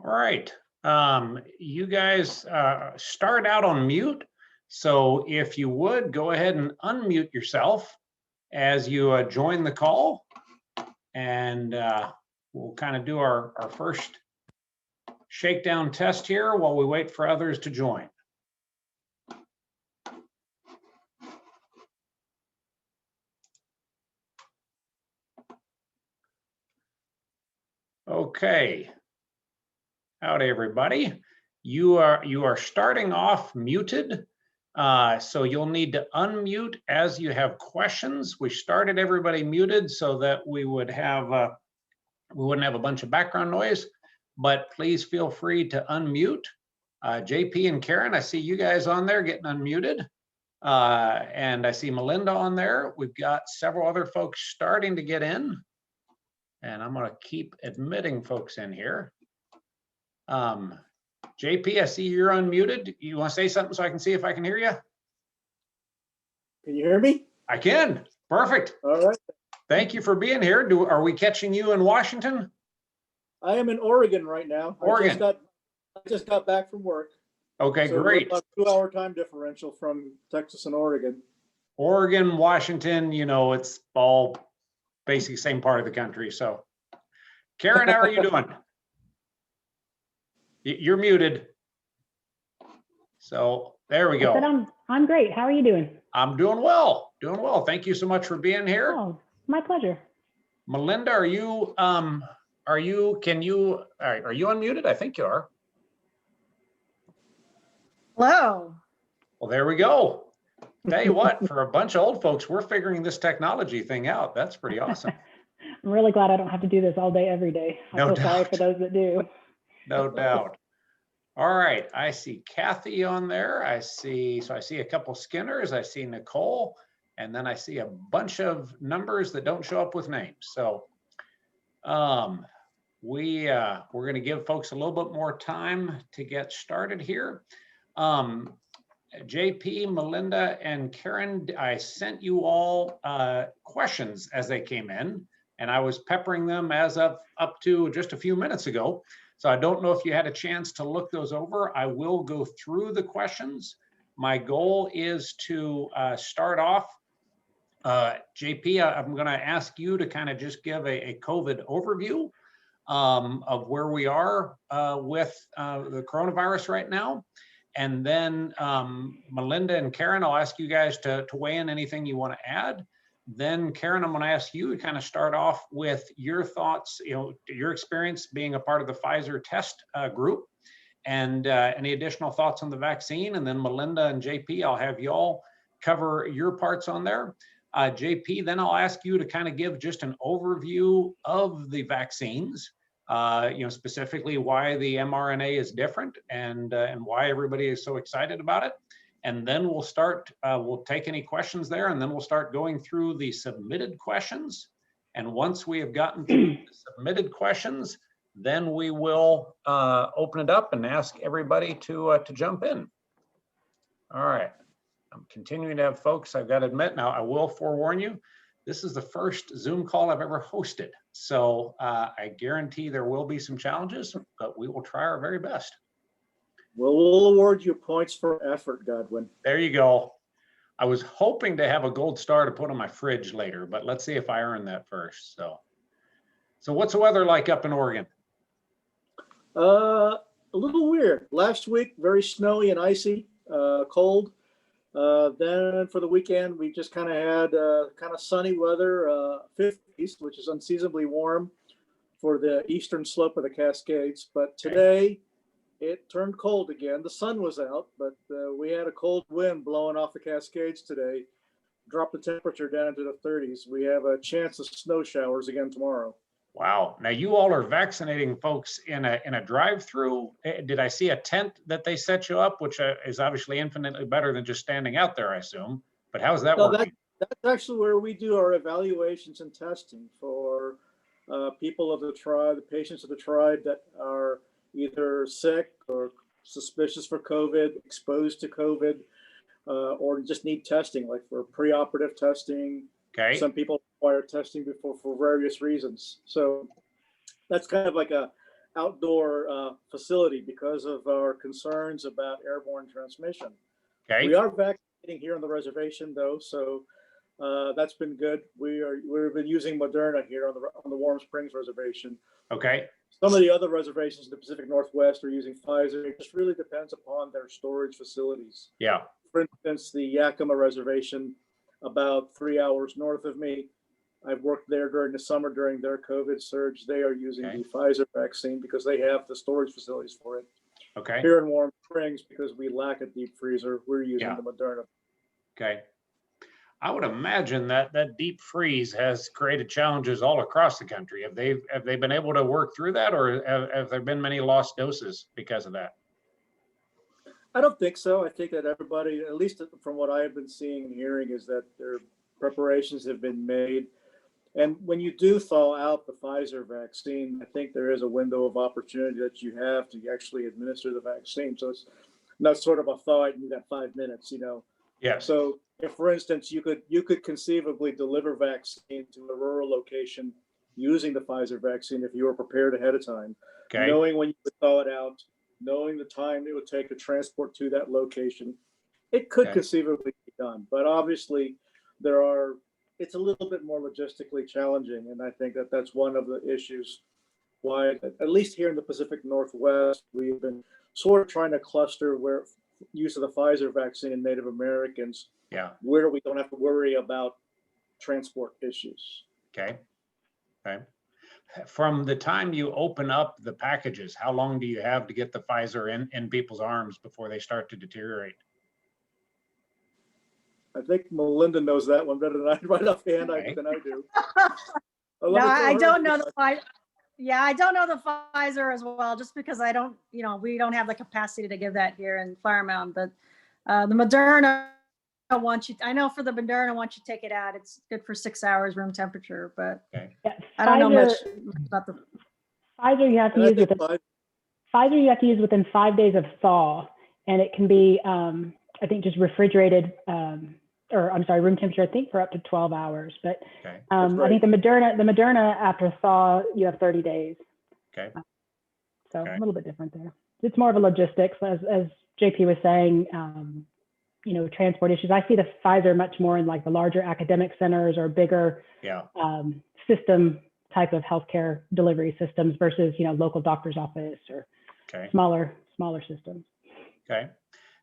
All right. You guys start out on mute. So if you would, go ahead and unmute yourself as you join the call. And we'll kind of do our first shakedown test here while we wait for others to join. Okay. Howdy, everybody. You are starting off muted, so you'll need to unmute as you have questions. We started everybody muted so that we wouldn't have a bunch of background noise, but please feel free to unmute. JP and Karen, I see you guys on there getting unmuted, and I see Melinda on there. We've got several other folks starting to get in, and I'm going to keep admitting folks in here. JP, I see you're unmuted. You want to say something so I can see if I can hear you? Can you hear me? I can. Perfect. All right. Thank you for being here. Are we catching you in Washington? I am in Oregon right now. Oregon. I just got back from work. Okay, so great. About a 2-hour time differential from Texas and Oregon. Oregon, Washington, it's all basically same part of the country. So, Karen, how are you doing? You're muted. So there we go. I said I'm great. How are you doing? I'm doing well. Doing well. Thank you so much for being here. Oh, my pleasure. Melinda, are you unmuted? I think you are. Hello. Well, there we go. Tell you what, for a bunch of old folks, we're figuring this technology thing out. That's pretty awesome. I'm really glad I don't have to do this all day, every day. I No feel doubt. sorry for those that do. No doubt. All right, I see Kathy on there. I see a couple Skinners. I see Nicole, and then I see a bunch of numbers that don't show up with names. So we're going to give folks a little bit more time to get started here. JP, Melinda, and Karen, I sent you all questions as they came in, and I was peppering them as of up to just a few minutes ago. So I don't know if you had a chance to look those over. I will go through the questions. My goal is to start off. JP, I'm going to ask you to kind of just give a COVID overview of where we are with the coronavirus right now. And then Melinda and Karen, I'll ask you guys to weigh in anything you want to add. Then Karen, I'm going to ask you to kind of start off with your thoughts, your experience being a part of the Pfizer test group, and any additional thoughts on the vaccine. And then Melinda and JP, I'll have you all cover your parts on there. JP, then I'll ask you to kind of give just an overview of the vaccines, specifically why the mRNA is different and why everybody is so excited about it. And then we'll start, we'll take any questions there, and then we'll start going through the submitted questions. And once we have gotten through the submitted questions, then we will open it up and ask everybody to jump in. All right, I'm continuing to have folks, I've got to admit now, I will forewarn you, this is the first Zoom call I've ever hosted. So I guarantee there will be some challenges, but we will try our very best. We'll award you points for effort, Godwin. There you go. I was hoping to have a gold star to put on my fridge later, but let's see if I earn that first. So what's the weather like up in Oregon? A little weird. Last week, very snowy and icy, cold. Then for the weekend, we just kind of had kind of sunny weather, 50s, which is unseasonably warm for the eastern slope of the Cascades. But today, it turned cold again. The sun was out, but we had a cold wind blowing off the Cascades today, dropped the temperature down into the 30s. We have a chance of snow showers again tomorrow. Wow. Now you all are vaccinating folks in a drive-through. Did I see a tent that they set you up, which is obviously infinitely better than just standing out there, I assume. But how's that working? That's actually where we do our evaluations and testing for people of the tribe, the patients of the tribe that are either sick or suspicious for COVID, exposed to COVID, or just need testing, like for preoperative testing. Okay. Some people require testing before for various reasons. So that's kind of like a outdoor facility because of our concerns about airborne transmission. We Okay, are vaccinating here on the reservation, though, so that's been good. We've been using Moderna here on the Warm Springs reservation. okay, Some of the other reservations in the Pacific Northwest are using Pfizer. It just really depends upon their storage facilities. yeah, For instance, the Yakima Reservation, about 3 hours north of me, I've worked there during the summer during their COVID surge. They are using Okay. the Pfizer vaccine because they have the storage facilities for it. okay, Here in Warm Springs, because we lack a deep freezer, we're using Yeah. the Moderna. okay. I would imagine that that deep freeze has created challenges all across the country. Have they been able to work through that, or have there been many lost doses because of that? I don't think so. I think that everybody, at least from what I have been seeing and hearing, is that their preparations have been made. And when you do thaw out the Pfizer vaccine, I think there is a window of opportunity that you have to actually administer the vaccine. So it's not sort of a thaw it, you got 5 minutes, you know. Yes. So if, for instance, you could conceivably deliver vaccine to a rural location using the Pfizer vaccine if you were prepared ahead of time, Okay. knowing when you would thaw it out, knowing the time it would take to transport to that location, it could Okay. conceivably be done. But obviously, it's a little bit more logistically challenging, and I think that that's one of the issues why, at least here in the Pacific Northwest, we've been sort of trying to cluster where use of the Pfizer vaccine in Native Americans, Yeah. where we don't have to worry about transport issues. Okay. Okay. From the time you open up the packages, how long do you have to get the Pfizer in people's arms before they start to deteriorate? I think Melinda knows that one better than I right offhand Okay. than I do. No, I don't know the Pfizer. Yeah, I don't know the Pfizer as well, just because I don't, we don't have the capacity to give that here in Flower Mound. But the Moderna, I know for the Moderna, once you take it out, it's good for 6 hours room temperature. But Okay. Yeah, I don't know Pfizer- much about the. Pfizer you have to And I use think within Pfizer you have to use within 5 days of thaw, and it can be I think just refrigerated room temperature, I think for up to 12 hours. But Okay. I think the Moderna after thaw you have 30 days. Okay. So Okay. a little bit different there. It's more of a logistics, as JP was saying. Transport issues. I see the Pfizer much more in like the larger academic centers or bigger Yeah. system type of healthcare delivery systems versus local doctor's office or Okay. smaller systems. Okay.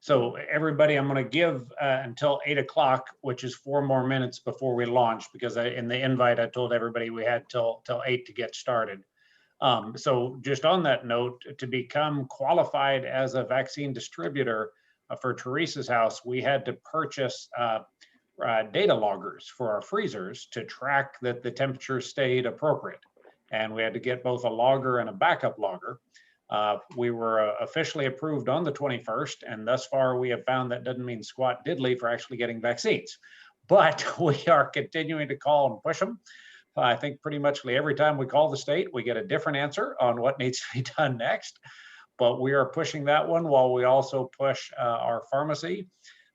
So everybody, I'm going to give until 8 o'clock, which is 4 more minutes before we launch, because in the invite, I told everybody we had till 8 to get started. So just on that note, to become qualified as a vaccine distributor for Teresa's house, we had to purchase data loggers for our freezers to track that the temperature stayed appropriate. And we had to get both a logger and a backup logger. We were officially approved on the 21st, and thus far we have found that doesn't mean squat diddly for actually getting vaccines. But we are continuing to call and push them. I think pretty much every time we call the state, we get a different answer on what needs to be done next. But we are pushing that one while we also push our pharmacy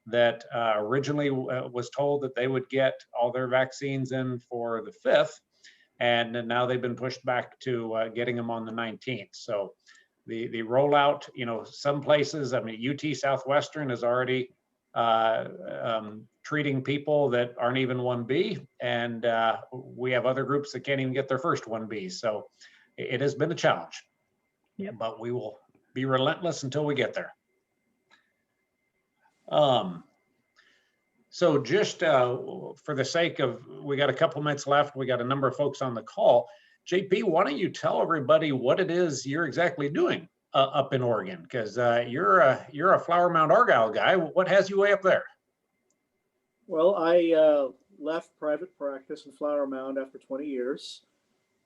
that originally was told that they would get all their vaccines in for the 5th. And now they've been pushed back to getting them on the 19th. So the rollout, some places, UT Southwestern is already treating people that aren't even 1B. And we have other groups that can't even get their first 1B. So it has been a challenge. Yep. But we will be relentless until we get there. So just for the sake of, we got a couple minutes left, we got a number of folks on the call. JP, why don't you tell everybody what it is you're exactly doing up in Oregon? Because you're a Flower Mound Argyle guy. What has you way up there? Well, I left private practice in Flower Mound after 20 years,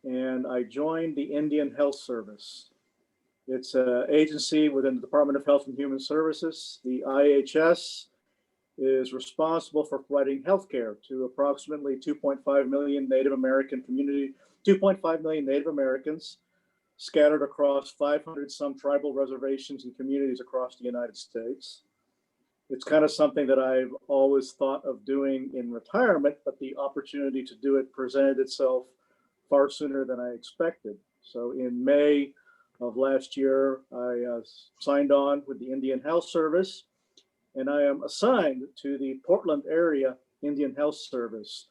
and I joined the Indian Health Service. It's an agency within the Department of Health and Human Services. The IHS is responsible for providing healthcare to approximately 2.5 million Native American 2.5 million Native Americans scattered across 500 some tribal reservations and communities across the United States. It's kind of something that I've always thought of doing in retirement, but the opportunity to do it presented itself far sooner than I expected. So in May of last year, I signed on with the Indian Health Service, and I am assigned to the Portland area Indian Health Service.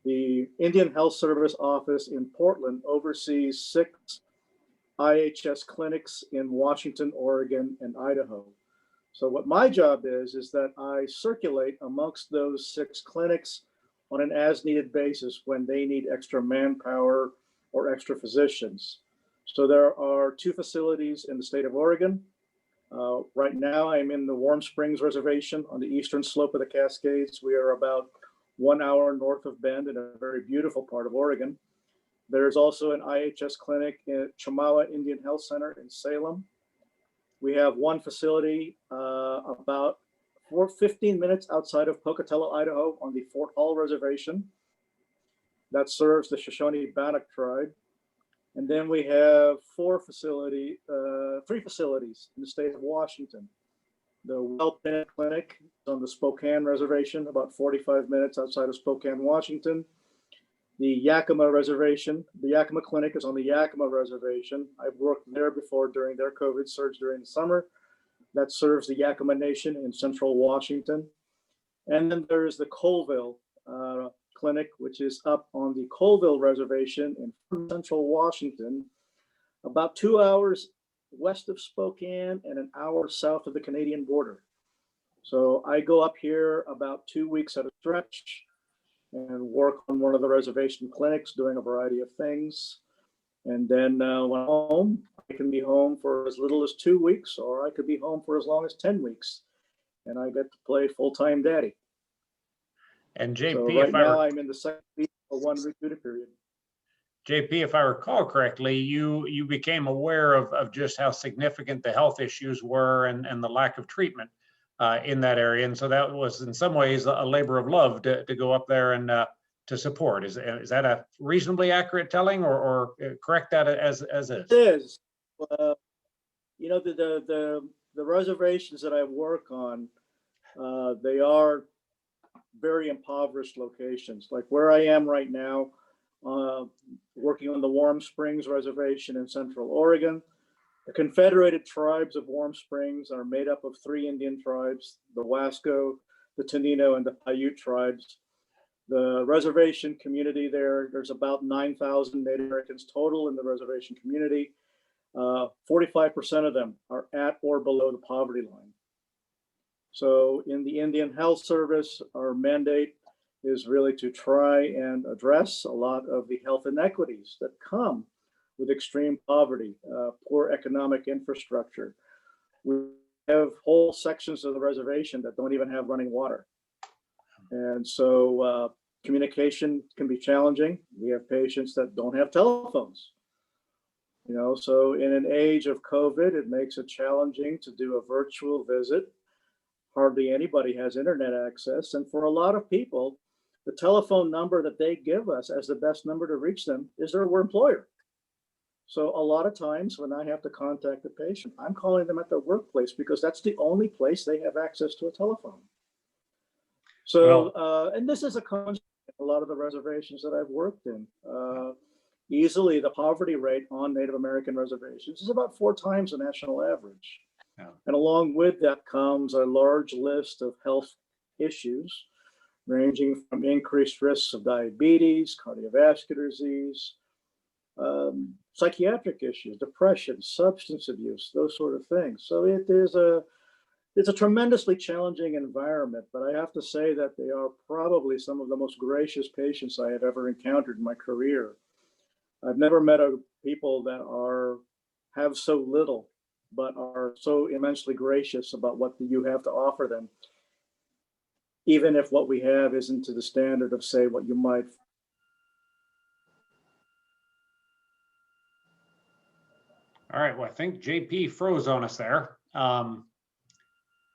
The Indian Health Service office in Portland oversees 6 IHS clinics in Washington, Oregon, and Idaho. So what my job is that I circulate amongst those 6 clinics on an as-needed basis when they need extra manpower or extra physicians. So there are 2 facilities in the state of Oregon. Right now, I'm in the Warm Springs Reservation on the eastern slope of the Cascades. We are about 1 hour north of Bend in a very beautiful part of Oregon. There's also an IHS clinic at Chamawa Indian Health Center in Salem. We have one facility about 15 minutes outside of Pocatello, Idaho on the Fort Hall Reservation that serves the Shoshone-Bannock tribe. And then we have 3 facilities in the state of Washington. The Wellpen Clinic is on the Spokane Reservation, about 45 minutes outside of Spokane, Washington. The Yakima Reservation, the Yakima Clinic is on the Yakima Reservation. I've worked there before during their COVID surge during the summer. That serves the Yakima Nation in central Washington. And then there's the Colville Clinic, which is up on the Colville Reservation in central Washington, about 2 hours west of Spokane and an hour south of the Canadian border. So I go up here about 2 weeks at a stretch and work on one of the reservation clinics, doing a variety of things. And then when I'm home, I can be home for as little as 2 weeks, or I could be home for as long as 10 weeks. And I get to play full-time daddy. And JP, so right now I'm in the second week of a 1 week duty period. JP, if I recall correctly, you became aware of just how significant the health issues were and the lack of treatment in that area. And so that was in some ways a labor of love to go up there and to support. Is that a reasonably accurate telling, or correct that as is? It is. You know, the reservations that I work on, they are very impoverished locations. Like where I am right now, working on the Warm Springs Reservation in Central Oregon. The Confederated Tribes of Warm Springs are made up of 3 Indian tribes, the Wasco, the Tenino, and the Paiute tribes. The reservation community there's about 9,000 Native Americans total in the reservation community. 45% of them are at or below the poverty line. So in the Indian Health Service, our mandate is really to try and address a lot of the health inequities that come with extreme poverty, poor economic infrastructure. We have whole sections of the reservation that don't even have running water. And so communication can be challenging. We have patients that don't have telephones. You know, so in an age of COVID, it makes it challenging to do a virtual visit. Hardly anybody has internet access. And for a lot of people, the telephone number that they give us as the best number to reach them is their employer. So a lot of times when I have to contact the patient, I'm calling them at their workplace because that's the only place they have access to a telephone. So, and this is a concept in a lot of the reservations that I've worked in. Easily the poverty rate on Native American reservations is about 4 times the national average. Yeah. And along with that comes a large list of health issues, ranging from increased risks of diabetes, cardiovascular disease, psychiatric issues, depression, substance abuse, those sort of things. So it's a tremendously challenging environment, but I have to say that they are probably some of the most gracious patients I have ever encountered in my career. I've never met people that have so little, but are so immensely gracious about what you have to offer them, even if what we have isn't to the standard of, say, what you might. All right, well, I think JP froze on us there. All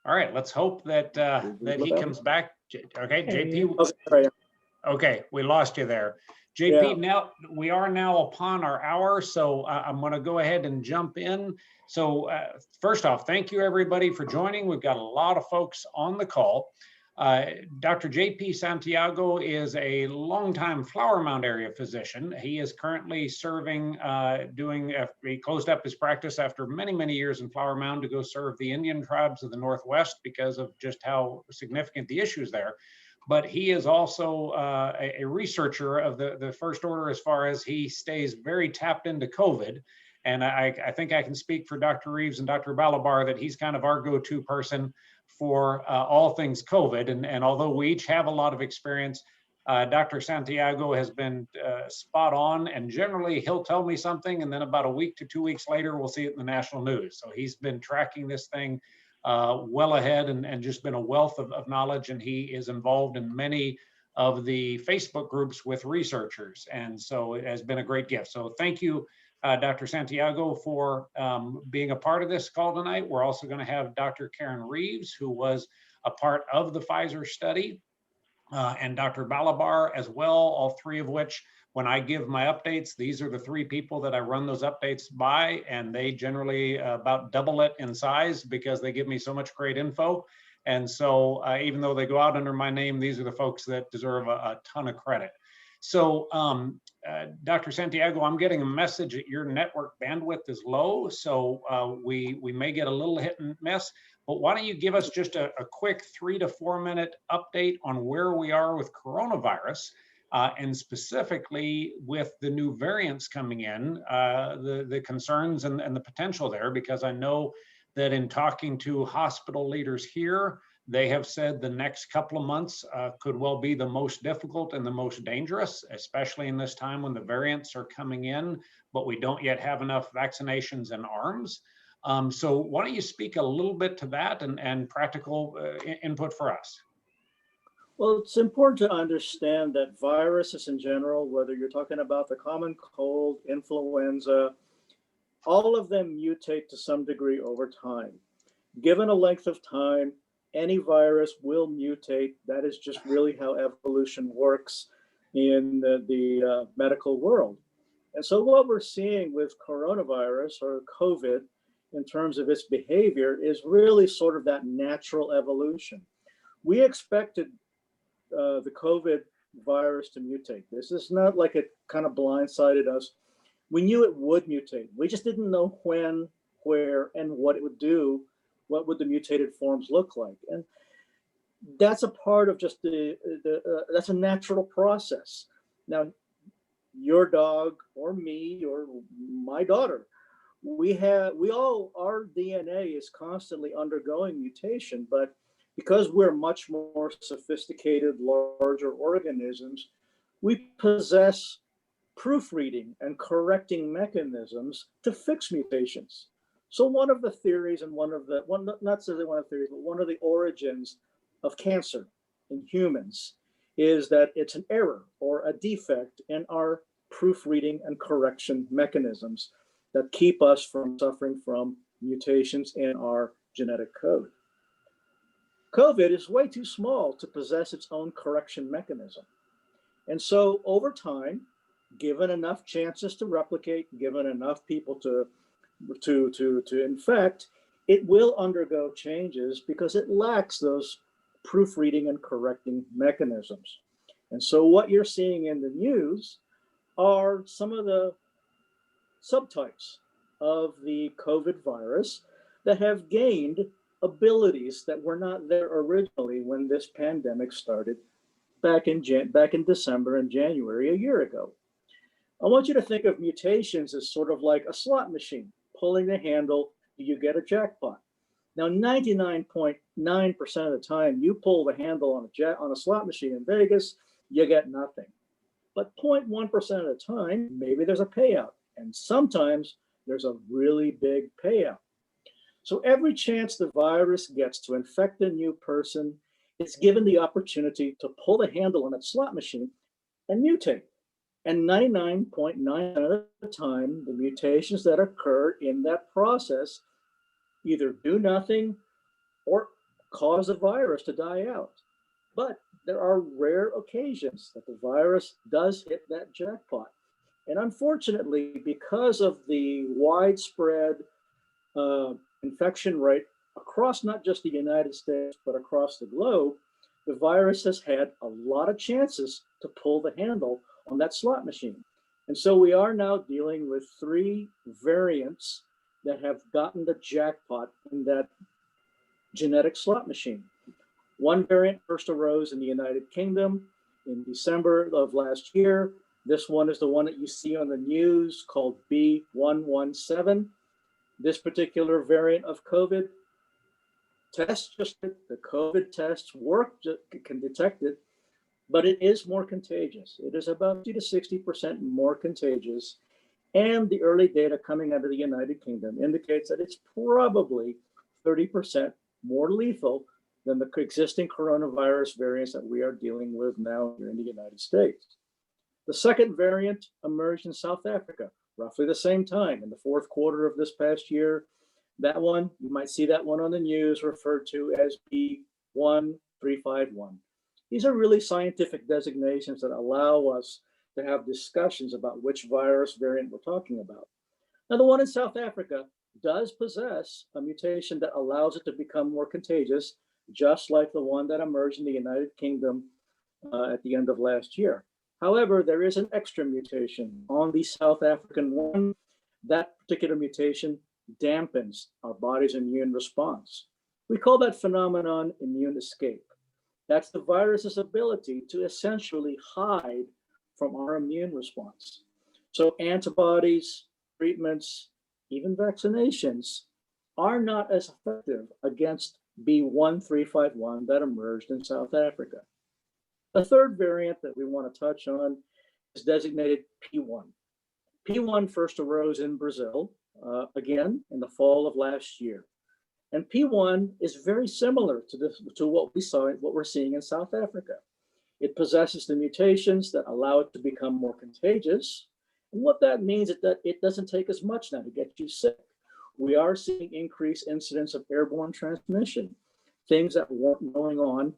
right, let's hope that that he comes back. Okay, JP. Okay, we lost you there. JP, yeah. Now we are upon our hour, so I'm going to go ahead and jump in. So first off, thank you everybody for joining. We've got a lot of folks on the call. Dr. J.P. Santiago is a longtime Flower Mound area physician. He is currently serving, he closed up his practice after many, many years in Flower Mound to go serve the Indian tribes of the Northwest because of just how significant the issues there. But he is also a researcher of the first order as far as he stays very tapped into COVID. And I think I can speak for Dr. Reeves and Dr. Balabar that he's kind of our go-to person for all things COVID. And although we each have a lot of experience, Dr. Santiago has been spot on, and generally he'll tell me something and then about a week to 2 weeks later, we'll see it in the national news. So he's been tracking this thing well ahead and just been a wealth of knowledge, and he is involved in many of the Facebook groups with researchers. And so it has been a great gift. So thank you, Dr. Santiago, for being a part of this call tonight. We're also going to have Dr. Karen Reeves, who was a part of the Pfizer study, and Dr. Balabar as well, all three of which, when I give my updates, these are the three people that I run those updates by, and they generally about double it in size because they give me so much great info. And so even though they go out under my name, these are the folks that deserve a ton of credit. So Dr. Santiago, I'm getting a message that your network bandwidth is low, so we may get a little hit and miss, but why don't you give us just a quick 3 to 4 minute update on where we are with coronavirus, and specifically with the new variants coming in, the concerns and the potential there, because I know that in talking to hospital leaders here, they have said the next couple of months could well be the most difficult and the most dangerous, especially in this time when the variants are coming in, but we don't yet have enough vaccinations in arms. So why don't you speak a little bit to that and practical input for us? Well, it's important to understand that viruses in general, whether you're talking about the common cold, influenza, all of them mutate to some degree over time. Given a length of time, any virus will mutate. That is just really how evolution works in the medical world. And so what we're seeing with coronavirus or COVID in terms of its behavior is really sort of that natural evolution. We expected the COVID virus to mutate. This is not like it kind of blindsided us. We knew it would mutate. We just didn't know when, where, and what it would do. What would the mutated forms look like? And that's a part of just that's a natural process. Now, your dog or me or my daughter, our DNA is constantly undergoing mutation, but because we're much more sophisticated, larger organisms, we possess proofreading and correcting mechanisms to fix mutations. So one of the theories and one of the origins of cancer in humans is that it's an error or a defect in our proofreading and correction mechanisms that keep us from suffering from mutations in our genetic code. COVID is way too small to possess its own correction mechanism. And so over time, given enough chances to replicate, given enough people to infect, it will undergo changes because it lacks those proofreading and correcting mechanisms. And so what you're seeing in the news are some of the subtypes of the COVID virus that have gained abilities that were not there originally when this pandemic started back in December and January a year ago. I want you to think of mutations as sort of like a slot machine. Pulling the handle, you get a jackpot. Now, 99.9% of the time, you pull the handle on a slot machine in Vegas, you get nothing. But 0.1% of the time, maybe there's a payout. And sometimes there's a really big payout. So every chance the virus gets to infect a new person, it's given the opportunity to pull the handle on that slot machine and mutate. And 99.9% of the time, the mutations that occur in that process either do nothing or cause the virus to die out. But there are rare occasions that the virus does hit that jackpot. And unfortunately, because of the widespread infection rate across not just the United States, but across the globe, the virus has had a lot of chances to pull the handle on that slot machine. And so we are now dealing with 3 variants that have gotten the jackpot in that genetic slot machine. One variant first arose in the United Kingdom in December of last year. This one is the one that you see on the news called B117. This particular variant of COVID the COVID tests work, can detect it, but it is more contagious. It is about 50 to 60% more contagious. And the early data coming out of the United Kingdom indicates that it's probably 30% more lethal than the existing coronavirus variants that we are dealing with now here in the United States. The second variant emerged in South Africa, roughly the same time in the fourth quarter of this past year. That one, you might see that one on the news referred to as B1351. These are really scientific designations that allow us to have discussions about which virus variant we're talking about. Now, the one in South Africa does possess a mutation that allows it to become more contagious, just like the one that emerged in the United Kingdom at the end of last year. However, there is an extra mutation on the South African one. That particular mutation dampens our body's immune response. We call that phenomenon immune escape. That's the virus's ability to essentially hide from our immune response. So antibodies, treatments, even vaccinations are not as effective against B1351 that emerged in South Africa. The third variant that we want to touch on is designated P1. P1 first arose in Brazil, again, in the fall of last year. And P1 is very similar to what we're seeing in South Africa. It possesses the mutations that allow it to become more contagious. And what that means is that it doesn't take as much now to get you sick. We are seeing increased incidence of airborne transmission, things that weren't going on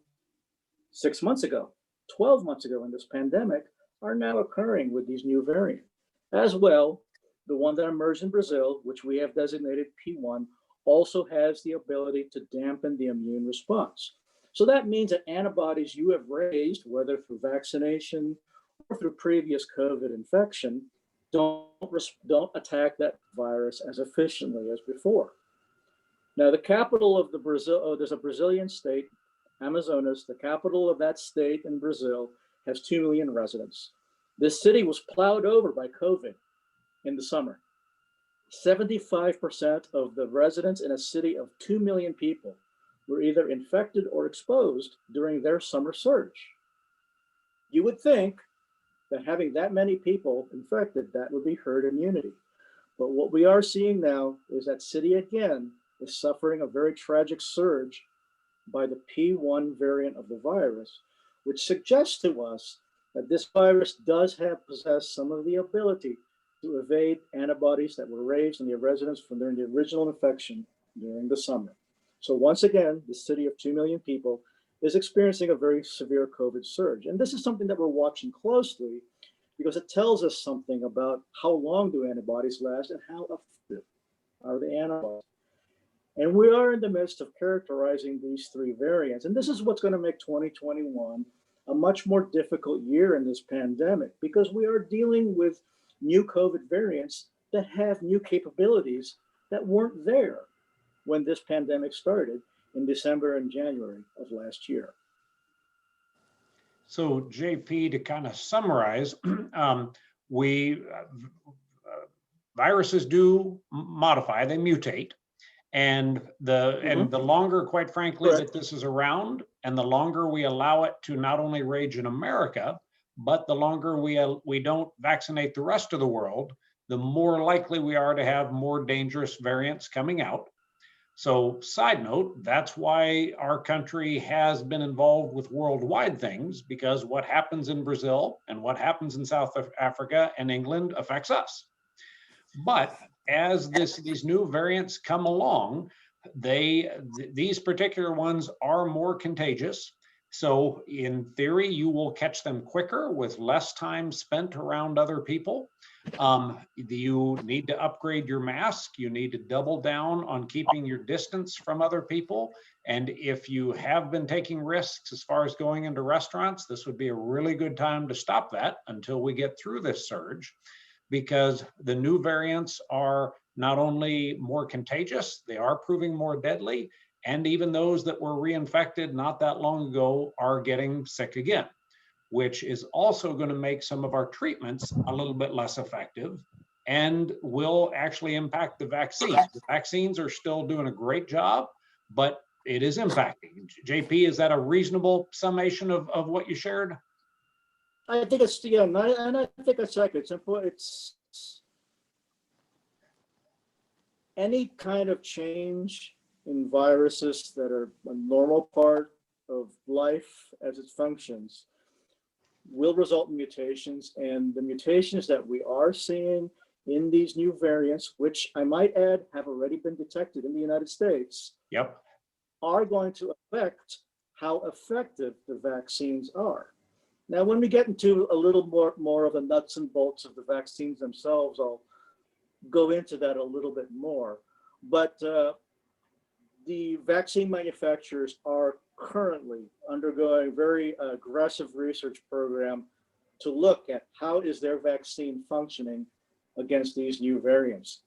6 months ago, 12 months ago in this pandemic are now occurring with these new variants. As well, the one that emerged in Brazil, which we have designated P1, also has the ability to dampen the immune response. So that means that antibodies you have raised, whether through vaccination or through previous COVID infection, don't attack that virus as efficiently as before. Now, the capital of there's a Brazilian state, Amazonas. The capital of that state in Brazil has 2 million residents. This city was plowed over by COVID in the summer. 75% of the residents in a city of 2 million people were either infected or exposed during their summer surge. You would think that having that many people infected, that would be herd immunity. But what we are seeing now is that city again is suffering a very tragic surge by the P1 variant of the virus, which suggests to us that this virus does possess some of the ability to evade antibodies that were raised in the residents from during the original infection during the summer. So once again, the city of 2 million people is experiencing a very severe COVID surge. And this is something that we're watching closely because it tells us something about how long do antibodies last and how effective are the antibodies. And we are in the midst of characterizing these 3 variants. And this is what's going to make 2021 a much more difficult year in this pandemic because we are dealing with new COVID variants that have new capabilities that weren't there when this pandemic started in December and January of last year. So JP, to kind of summarize, viruses do modify, they mutate. And the longer, quite frankly, that this is around, and the longer we allow it to not only rage in America, but the longer we don't vaccinate the rest of the world, the more likely we are to have more dangerous variants coming out. So side note, that's why our country has been involved with worldwide things, because what happens in Brazil and what happens in South Africa and England affects us. But as these new variants come along, these particular ones are more contagious. So in theory, you will catch them quicker with less time spent around other people. You need to upgrade your mask. You need to double down on keeping your distance from other people. And if you have been taking risks as far as going into restaurants, this would be a really good time to stop that until we get through this surge, because the new variants are not only more contagious, they are proving more deadly. And even those that were reinfected not that long ago are getting sick again, which is also going to make some of our treatments a little bit less effective and will actually impact the vaccines. The vaccines are still doing a great job, but it is impacting. JP, is that a reasonable summation of what you shared? I think it's, yeah, and I think it's accurate. It's important. It's any kind of change in viruses that are a normal part of life as it functions will result in mutations, and the mutations that we are seeing in these new variants, which I might add have already been detected in the United States, Yep. are going to affect how effective the vaccines are. Now, when we get into a little more of the nuts and bolts of the vaccines themselves, I'll go into that a little bit more. But the vaccine manufacturers are currently undergoing very aggressive research program to look at how is their vaccine functioning against these new variants.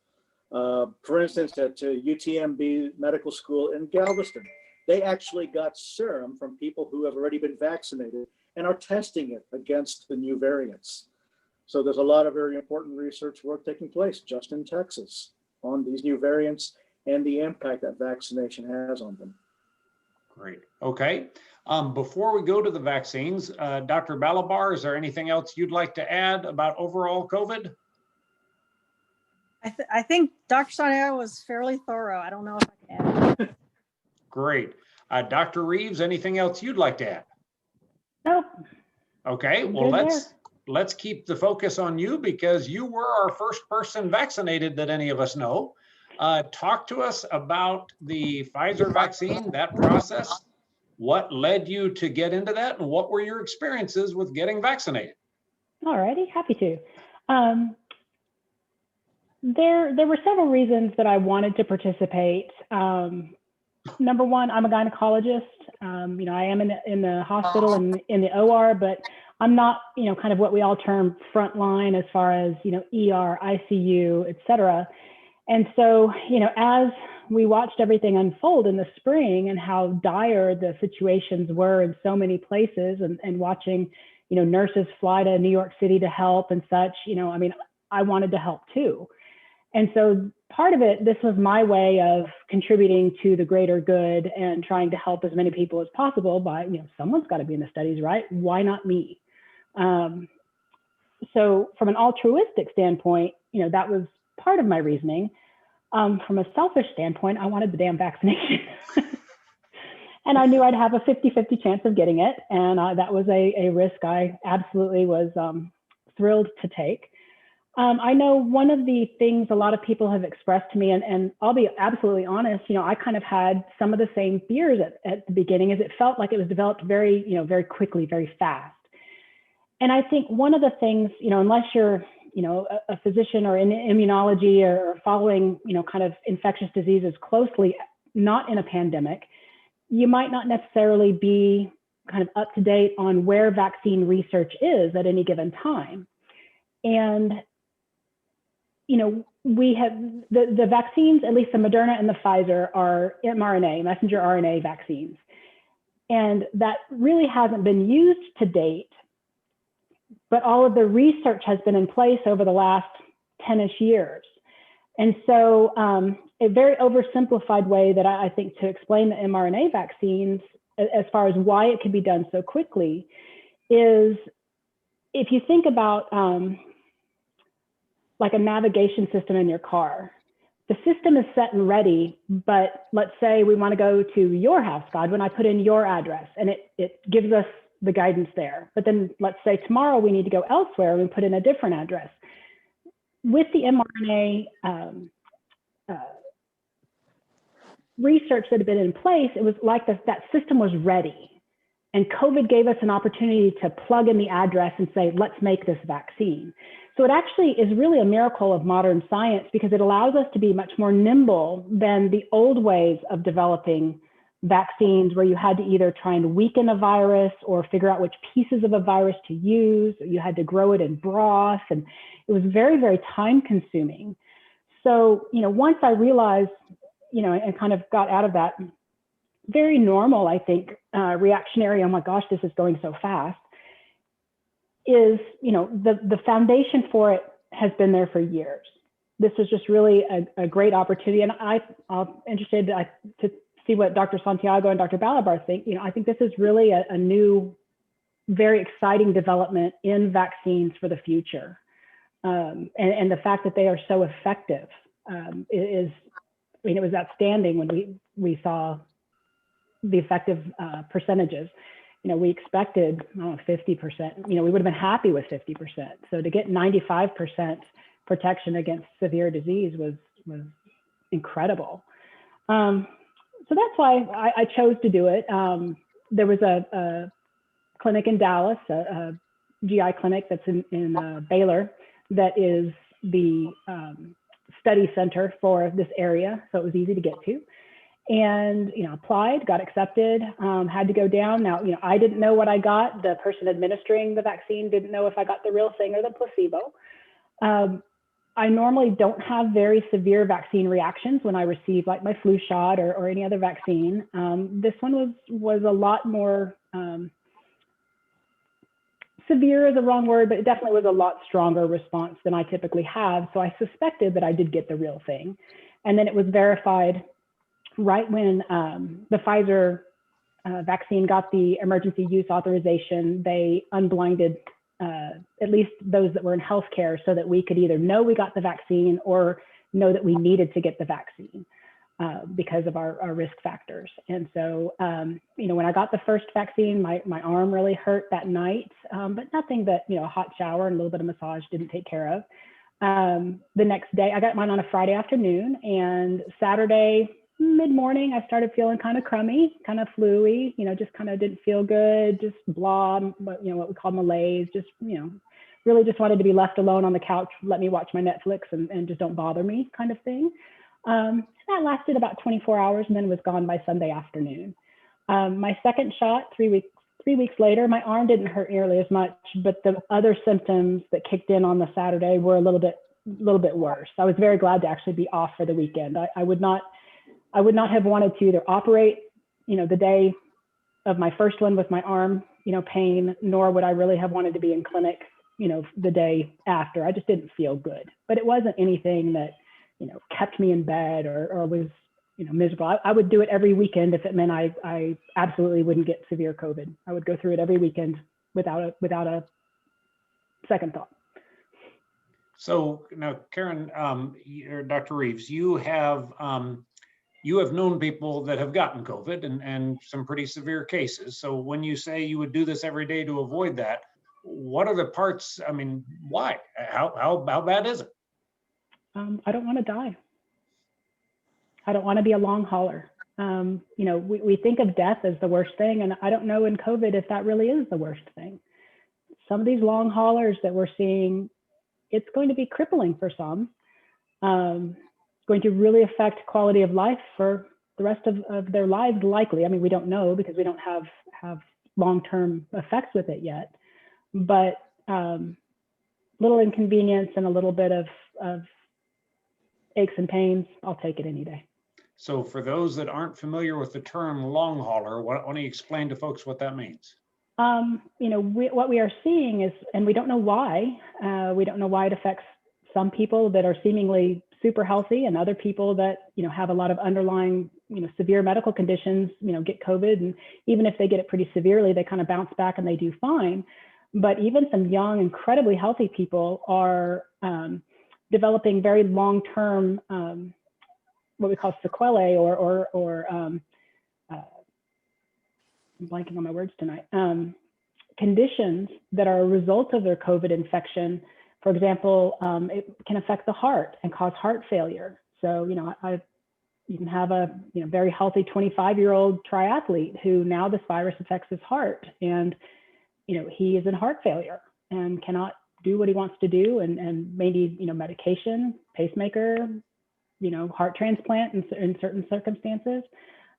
For instance, at UTMB Medical School in Galveston, they actually got serum from people who have already been vaccinated and are testing it against the new variants. So there's a lot of very important research work taking place just in Texas on these new variants and the impact that vaccination has on them. Great. Okay. Before we go to the vaccines, Dr. Balabar, is there anything else you'd like to add about overall COVID? I think Dr. Sonia was fairly thorough. I don't know if I can add. Great. Dr. Reeves, anything else you'd like to add? Nope. Okay, well, let's keep the focus on you, because you were our first person vaccinated that any of us know. Talk to us about the Pfizer vaccine, that process. What led you to get into that, and what were your experiences with getting vaccinated? All righty, happy to. There were several reasons that I wanted to participate. Number one, I'm a gynecologist. I am in the hospital and in the OR, but I'm not, kind of what we all term frontline as far as, ER, ICU, et cetera. And so, as we watched everything unfold in the spring and how dire the situations were in so many places, and watching, nurses fly to New York City to help and such, I wanted to help too. And so part of it, this was my way of contributing to the greater good and trying to help as many people as possible by, someone's got to be in the studies, right? Why not me? So from an altruistic standpoint, that was part of my reasoning. From a selfish standpoint, I wanted the damn vaccination. And I knew I'd have a 50-50 chance of getting it. And that was a risk I absolutely was thrilled to take. I know one of the things a lot of people have expressed to me, and I'll be absolutely honest, I kind of had some of the same fears at the beginning, as it felt like it was developed very, very quickly, very fast. And I think one of the things, unless you're, a physician or in immunology or following, kind of infectious diseases closely, not in a pandemic, you might not necessarily be kind of up to date on where vaccine research is at any given time. And we have the vaccines, at least the Moderna and the Pfizer, are mRNA, messenger RNA vaccines. And that really hasn't been used to date, but all of the research has been in place over the last 10-ish years. And so a very oversimplified way that I think to explain the mRNA vaccines, as far as why it could be done so quickly, is if you think about like a navigation system in your car. The system is set and ready, but let's say we want to go to your house, God, when I put in your address, and it gives us the guidance there. But then let's say tomorrow we need to go elsewhere and we put in a different address. With the mRNA research that had been in place, it was like that system was ready. And COVID gave us an opportunity to plug in the address and say, let's make this vaccine. So it actually is really a miracle of modern science because it allows us to be much more nimble than the old ways of developing vaccines, where you had to either try and weaken a virus or figure out which pieces of a virus to use. You had to grow it in broth, and it was very, very time consuming. So, once I realized, and kind of got out of that very normal, I think, reactionary, oh my gosh, this is going so fast, is, the foundation for it has been there for years. This is just really a great opportunity. And I'm interested to see what Dr. Santiago and Dr. Balabar think. I think this is really a new, very exciting development in vaccines for the future. And the fact that they are so effective it was outstanding when we saw the effective percentages. We expected 50%. We would have been happy with 50%. So to get 95% protection against severe disease was incredible. So that's why I chose to do it. There was a clinic in Dallas, a GI clinic that's in Baylor, that is the study center for this area. So it was easy to get to. And, applied, got accepted, had to go down. Now, I didn't know what I got. The person administering the vaccine didn't know if I got the real thing or the placebo. I normally don't have very severe vaccine reactions when I receive like my flu shot or any other vaccine. This one was a lot more, severe is the wrong word, but it definitely was a lot stronger response than I typically have. So I suspected that I did get the real thing. And then it was verified right when the Pfizer vaccine got the emergency use authorization. They unblinded at least those that were in healthcare so that we could either know we got the vaccine or know that we needed to get the vaccine because of our risk factors. And so, when I got the first vaccine, my arm really hurt that night, but nothing that, a hot shower and a little bit of massage didn't take care of. The next day, I got mine on a Friday afternoon, and Saturday mid-morning, I started feeling kind of crummy, kind of flu-y, just kind of didn't feel good, just blah, what we call malaise, just, really just wanted to be left alone on the couch, let me watch my Netflix and just don't bother me kind of thing. That lasted about 24 hours and then was gone by Sunday afternoon. My second shot, 3 weeks later, my arm didn't hurt nearly as much, but the other symptoms that kicked in on the Saturday were a little bit worse. I was very glad to actually be off for the weekend. I would not have wanted to either operate, the day of my first one with my arm, pain, nor would I really have wanted to be in clinic, the day after. I just didn't feel good, but it wasn't anything that, kept me in bed or was, miserable. I would do it every weekend if it meant I absolutely wouldn't get severe COVID. I would go through it every weekend without a second thought. So now, Karen, Dr. Reeves, you have known people that have gotten COVID and some pretty severe cases. So when you say you would do this every day to avoid that, what are the parts? I mean, why? How bad is it? I don't want to die. I don't want to be a long hauler. We think of death as the worst thing, and I don't know in COVID if that really is the worst thing. Some of these long haulers that we're seeing, it's going to be crippling for some. Going to really affect quality of life for the rest of their lives, likely. I mean, we don't know because we don't have long-term effects with it yet, but little inconvenience and a little bit of aches and pains, I'll take it any day. So for those that aren't familiar with the term long hauler, why don't you explain to folks what that means? What we are seeing is, and we don't know why, it affects some people that are seemingly super healthy and other people that, have a lot of underlying, severe medical conditions, get COVID. And even if they get it pretty severely, they kind of bounce back and they do fine. But even some young, incredibly healthy people are developing very long-term, what we call sequelae or I'm blanking on my words tonight, conditions that are a result of their COVID infection. For example, it can affect the heart and cause heart failure. So, you can have a very healthy 25-year-old triathlete who now this virus affects his heart, and he is in heart failure and cannot do what he wants to do, and may need medication, pacemaker, heart transplant in certain circumstances.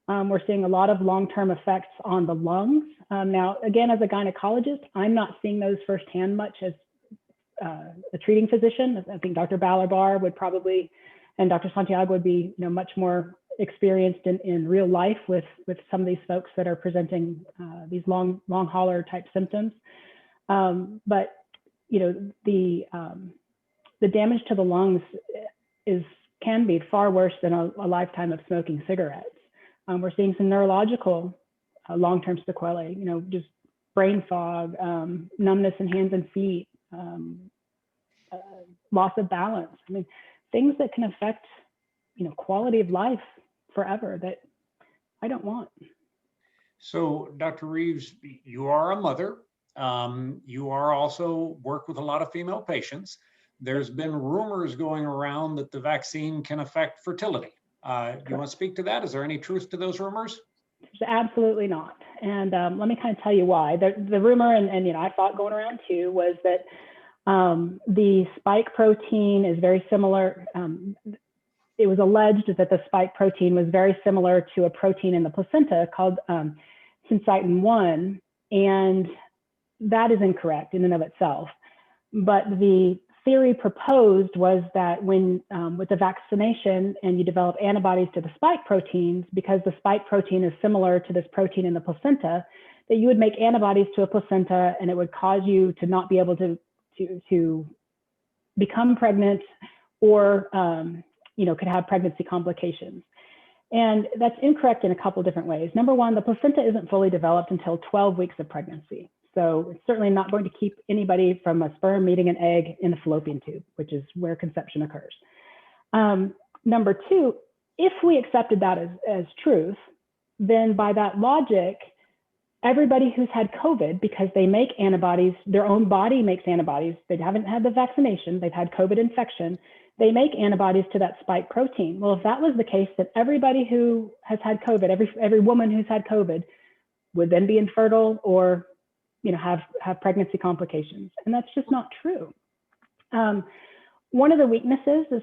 We're seeing a lot of long-term effects on the lungs. Now, again, as a gynecologist, I'm not seeing those firsthand much as a treating physician. I think Dr. Balabar would probably, and Dr. Santiago would be much more experienced in real life with some of these folks that are presenting these long hauler type symptoms. But the damage to the lungs can be far worse than a lifetime of smoking cigarettes. We're seeing some neurological long-term sequelae, just brain fog, numbness in hands and feet, loss of balance. I mean, things that can affect, quality of life forever that I don't want. So, Dr. Reeves, you are a mother. You are also work with a lot of female patients. There's been rumors going around that the vaccine can affect fertility. Do you want to speak to that? Is there any truth to those rumors? Absolutely not. And let me kind of tell you why. The rumor, and I thought going around too, was that the spike protein is very similar. It was alleged that the spike protein was very similar to a protein in the placenta called syncytin 1, and that is incorrect in and of itself. But the theory proposed was that when with the vaccination and you develop antibodies to the spike proteins, because the spike protein is similar to this protein in the placenta, that you would make antibodies to a placenta and it would cause you to not be able to become pregnant, or could have pregnancy complications. And that's incorrect in a couple different ways. Number one, the placenta isn't fully developed until 12 weeks of pregnancy. So it's certainly not going to keep anybody from a sperm meeting an egg in the fallopian tube, which is where conception occurs. Number two, if we accepted that as truth, then by that logic, everybody who's had COVID, because they make antibodies, their own body makes antibodies, they haven't had the vaccination, they've had COVID infection, they make antibodies to that spike protein. Well, if that was the case, that everybody who has had COVID, every woman who's had COVID would then be infertile or have pregnancy complications. And that's just not true. One of the weaknesses is,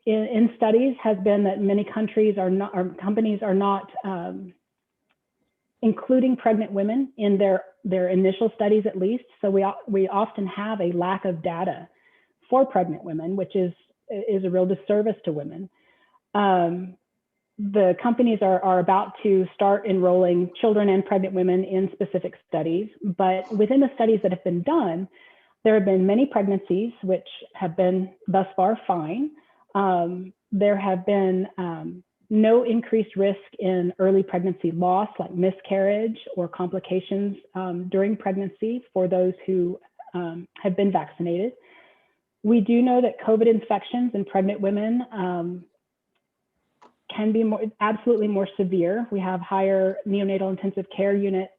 in studies has been that many countries or companies are not including pregnant women in their initial studies, at least. So we often have a lack of data for pregnant women, which is a real disservice to women. The companies are about to start enrolling children and pregnant women in specific studies, but within the studies that have been done, there have been many pregnancies which have been thus far fine. There have been no increased risk in early pregnancy loss, like miscarriage or complications during pregnancy for those who have been vaccinated. We do know that COVID infections in pregnant women can be absolutely more severe. We have higher neonatal intensive care unit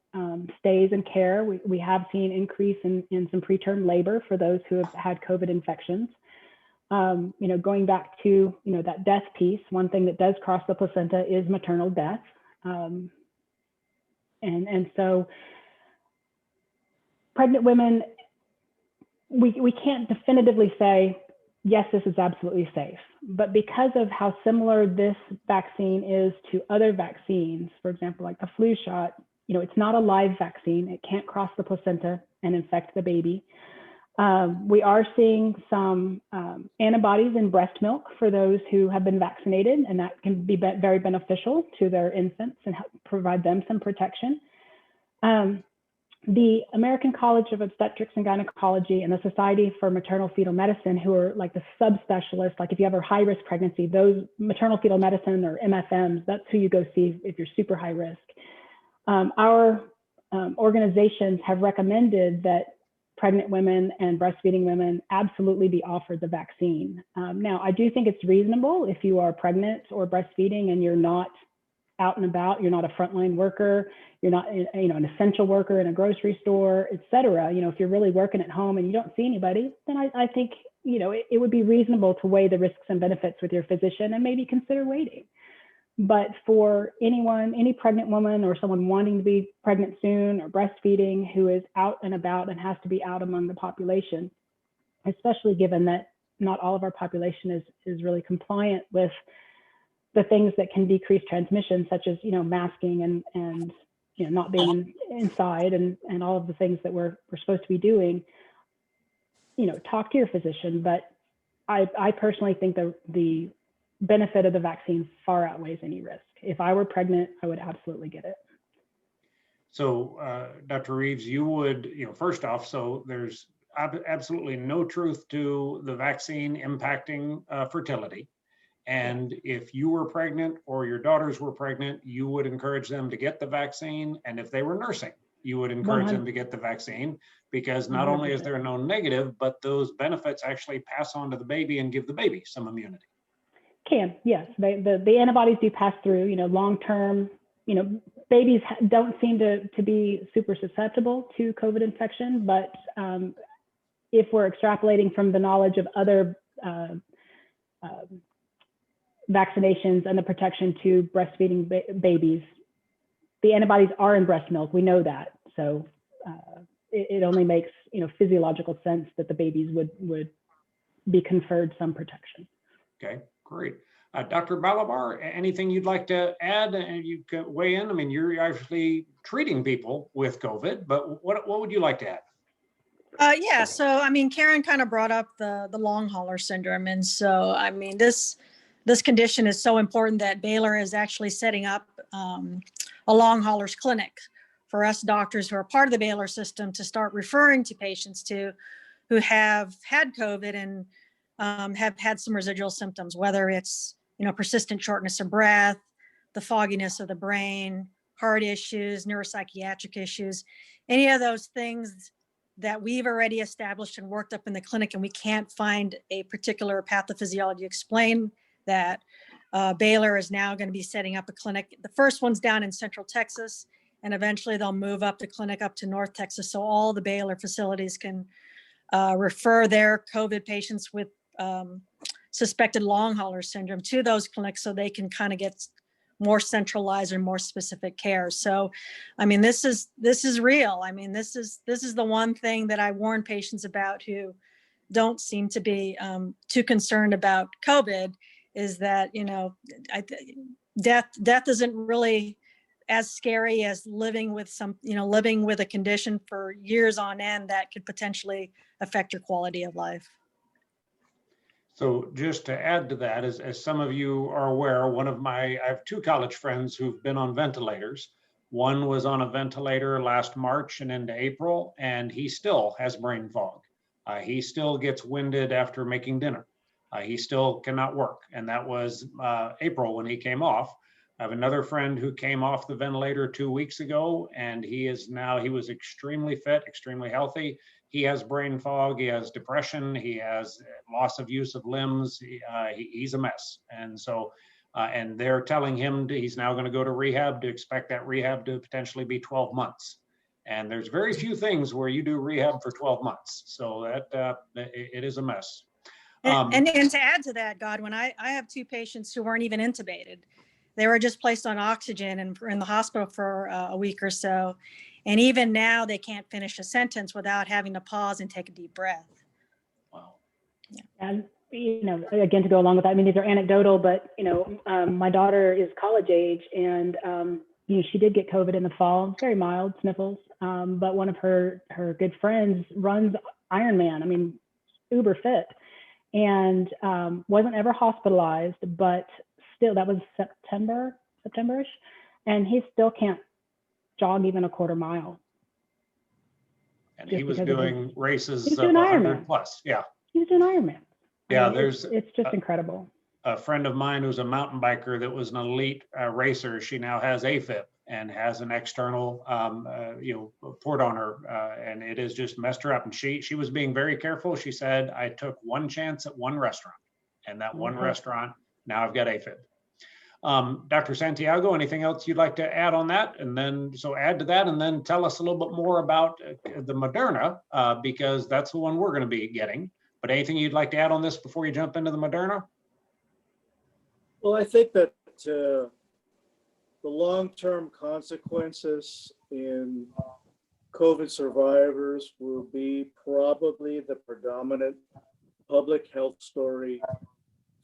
stays and care. We have seen increase in some preterm labor for those who have had COVID infections. Going back to that death piece, one thing that does cross the placenta is maternal death, and so pregnant women, we can't definitively say yes, this is absolutely safe. But because of how similar this vaccine is to other vaccines, for example, like the flu shot, it's not a live vaccine. It can't cross the placenta and infect the baby. We are seeing some antibodies in breast milk for those who have been vaccinated, and that can be very beneficial to their infants and help provide them some protection. The American College of Obstetrics and Gynecology and the Society for Maternal Fetal Medicine, who are like the subspecialists, like if you have a high-risk pregnancy, those maternal fetal medicine or MFMs, that's who you go see if you're super high risk. Our organizations have recommended that pregnant women and breastfeeding women absolutely be offered the vaccine. Now, I do think it's reasonable if you are pregnant or breastfeeding and you're not out and about, you're not a frontline worker, you're not an essential worker in a grocery store, et cetera. If you're really working at home and you don't see anybody, then I think it would be reasonable to weigh the risks and benefits with your physician and maybe consider waiting. But for anyone, any pregnant woman or someone wanting to be pregnant soon or breastfeeding who is out and about and has to be out among the population, especially given that not all of our population is really compliant with the things that can decrease transmission, such as, masking and not being inside and all of the things that we're supposed to be doing, talk to your physician. But I personally think the benefit of the vaccine far outweighs any risk. If I were pregnant, I would absolutely get it. So, Dr. Reeves, you would, first off, so there's absolutely no truth to the vaccine impacting fertility. And if you were pregnant or your daughters were pregnant, you would encourage them to get the vaccine. And if they were nursing, you would encourage them to get the vaccine, because not only is there no negative, but those benefits actually pass on to the baby and give the baby some immunity. Yes. The antibodies do pass through, long-term, babies don't seem to be super susceptible to COVID infection, but if we're extrapolating from the knowledge of other vaccinations and the protection to breastfeeding babies, the antibodies are in breast milk. We know that. So it only makes, physiological sense that the babies would be conferred some protection. Okay, great. Dr. Balabar, anything you'd like to add? And you can weigh in. I mean, you're actually treating people with COVID, but what would you like to add? Yeah, so I mean, Karen kind of brought up the long hauler syndrome. And so, I mean, this condition is so important that Baylor is actually setting up a long haulers clinic for us doctors who are part of the Baylor system to start referring to patients who have had COVID and have had some residual symptoms, whether it's, persistent shortness of breath, the fogginess of the brain, heart issues, neuropsychiatric issues, any of those things that we've already established and worked up in the clinic, and we can't find a particular pathophysiology to explain that. Baylor is now going to be setting up a clinic. The first one's down in Central Texas, and eventually they'll move up the clinic up to North Texas, so all the Baylor facilities can refer their COVID patients with suspected long hauler syndrome to those clinics, so they can kind of get more centralized or more specific care. So, I mean, this is real. I mean, this is the one thing that I warn patients about who don't seem to be too concerned about COVID, is that, death isn't really as scary as living with a condition for years on end that could potentially affect your quality of life. So just to add to that, as some of you are aware, I have two college friends who've been on ventilators. One was on a ventilator last March and into April, and he still has brain fog. He still gets winded after making dinner. He still cannot work. And that was April when he came off. I have another friend who came off the ventilator 2 weeks ago, and he was extremely fit, extremely healthy. He has brain fog, he has depression, he has loss of use of limbs, he's a mess. And so, and they're telling him he's now going to go to rehab, to expect that rehab to potentially be 12 months. And there's very few things where you do rehab for 12 months. So that it is a mess. And to add to that, Godwin, I have two patients who weren't even intubated. They were just placed on oxygen and in the hospital for a week or so. And even now they can't finish a sentence without having to pause and take a deep breath. Wow. Yeah. And, again, to go along with that, I mean, these are anecdotal, but, my daughter is college age, and, she did get COVID in the fall, very mild sniffles. But one of her good friends runs Ironman, I mean, uber fit, and wasn't ever hospitalized, but still, that was September-ish, and he still can't jog even a quarter mile. And he was doing races of 100 plus. Yeah. He was doing Ironman. Yeah, it's just incredible. A friend of mine who's a mountain biker that was an elite racer. She now has AFib and has an external, port on her, and it has just messed her up. And she was being very careful. She said, "I took one chance at one restaurant, and that one restaurant, now I've got AFib." Dr. Santiago, anything else you'd like to add on that? And then, add to that, and then tell us a little bit more about the Moderna, because that's the one we're going to be getting. But anything you'd like to add on this before you jump into the Moderna? Well, I think that the long-term consequences in COVID survivors will be probably the predominant public health story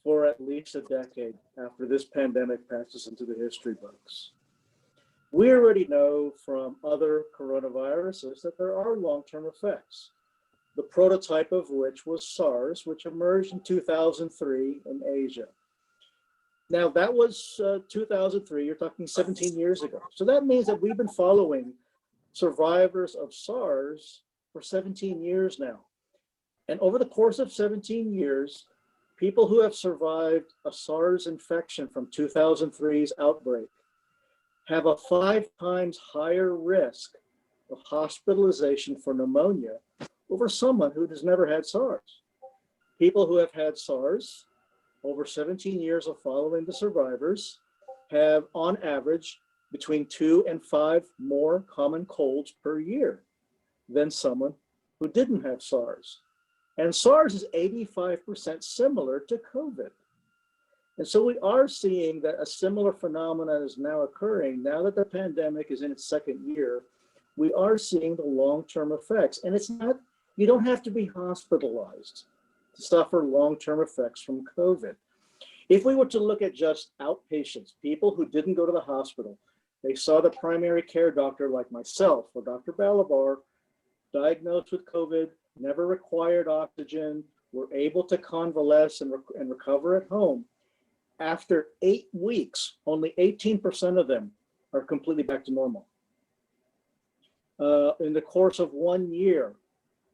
for at least a decade after this pandemic passes into the history books. We already know from other coronaviruses that there are long-term effects, the prototype of which was SARS, which emerged in 2003 in Asia. Now that was 2003, you're talking 17 years ago. So that means that we've been following survivors of SARS for 17 years now. And over the course of 17 years, people who have survived a SARS infection from 2003's outbreak have a 5 times higher risk of hospitalization for pneumonia over someone who has never had SARS. People who have had SARS over 17 years of following the survivors have on average between 2 and 5 more common colds per year than someone who didn't have SARS. And SARS is 85% similar to COVID. And so we are seeing that a similar phenomenon is now occurring. Now that the pandemic is in its second year, we are seeing the long-term effects. And it's not, you don't have to be hospitalized to suffer long-term effects from COVID. If we were to look at just outpatients, people who didn't go to the hospital, they saw the primary care doctor like myself or Dr. Balabar, diagnosed with COVID, never required oxygen, were able to convalesce and recover at home. After 8 weeks, only 18% of them are completely back to normal. In the course of 1 year,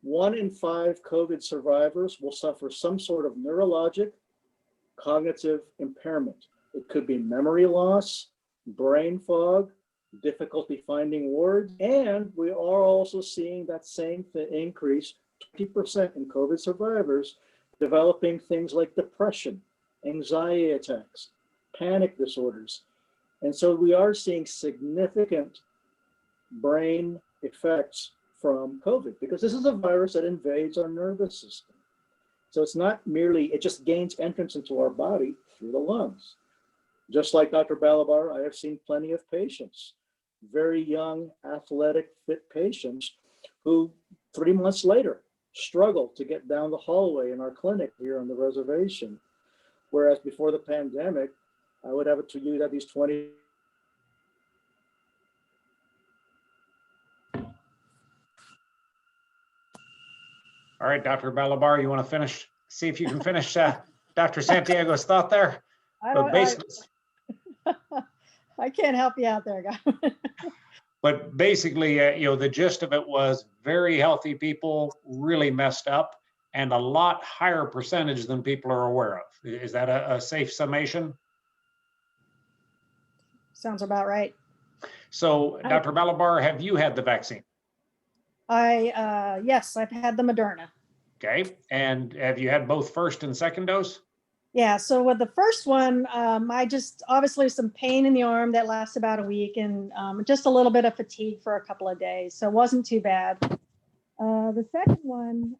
1 in 5 COVID survivors will suffer some sort of neurologic, cognitive impairment. It could be memory loss, brain fog, difficulty finding words, and we are also seeing that same increase, 20% in COVID survivors developing things like depression, anxiety attacks, panic disorders. And so we are seeing significant brain effects from COVID because this is a virus that invades our nervous system. So it's not merely, it just gains entrance into our body through the lungs. Just like Dr. Balabar, I have seen plenty of patients, very young, athletic, fit patients who 3 months later struggle to get down the hallway in our clinic here on the reservation. Whereas before the pandemic, I would have you'd have these 20. All right, Dr. Balabar, you want to finish? See if you can finish Dr. Santiago's thought there. I can't help you out there, guy. But basically, the gist of it was very healthy people really messed up, and a lot higher percentage than people are aware of. Is that a safe summation? Sounds about right. So, Dr. Balabar, have you had the vaccine? Yes, I've had the Moderna. Okay, and have you had both first and second dose? Yeah, so with the first one, I just obviously some pain in the arm that lasts about a week and just a little bit of fatigue for a couple of days. So it wasn't too bad. The second one,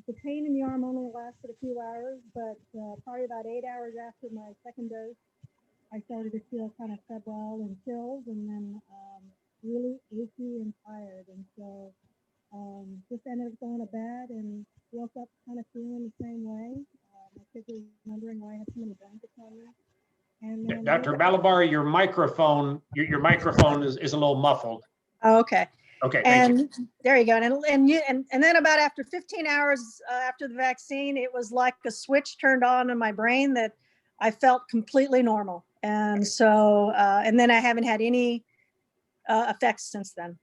the pain in the arm only lasted a few hours, but probably about 8 hours after my second dose, I started to feel kind of febrile and chills and then really achy and tired. And so just ended up going to bed and woke up kind of feeling the same way. My kids were wondering why I had so many blankets on me. And then, Dr. Balabar, your microphone is a little muffled. Oh, okay. Okay, thank you. There you go. And then about after 15 hours after the vaccine, it was like a switch turned on in my brain that I felt completely normal. And so, and then I haven't had any effects since then.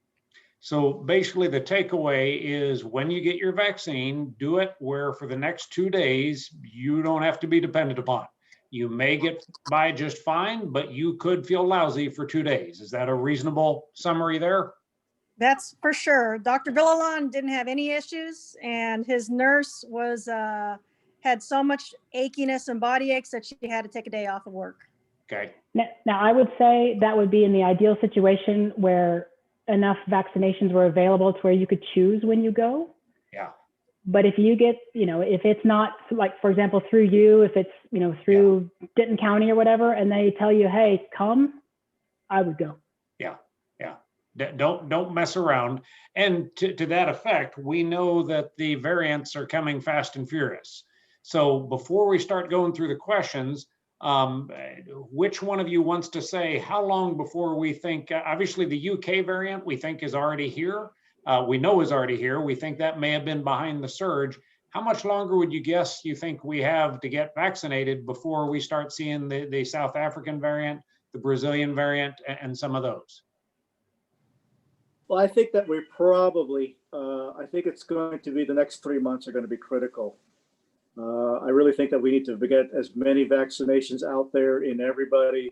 So basically the takeaway is when you get your vaccine, do it where for the next 2 days, you don't have to be dependent upon. You may get by just fine, but you could feel lousy for 2 days. Is that a reasonable summary there? That's for sure. Dr. Villalon didn't have any issues, and his nurse was had so much achiness and body aches that she had to take a day off of work. Okay. Now, I would say that would be in the ideal situation where enough vaccinations were available to where you could choose when you go. Yeah. But if you get, if it's not like, for example, through you, if it's, through Denton County or whatever, and they tell you, hey, come, I would go. Yeah. Don't mess around. And to that effect, we know that the variants are coming fast and furious. So before we start going through the questions, which one of you wants to say how long before we think, obviously the UK variant we think is already here. We know is already here. We think that may have been behind the surge. How much longer would you guess you think we have to get vaccinated before we start seeing the South African variant, the Brazilian variant, and some of those? Well, I think that we're probably, I think it's going to be the next 3 months are going to be critical. I really think that we need to get as many vaccinations out there in everybody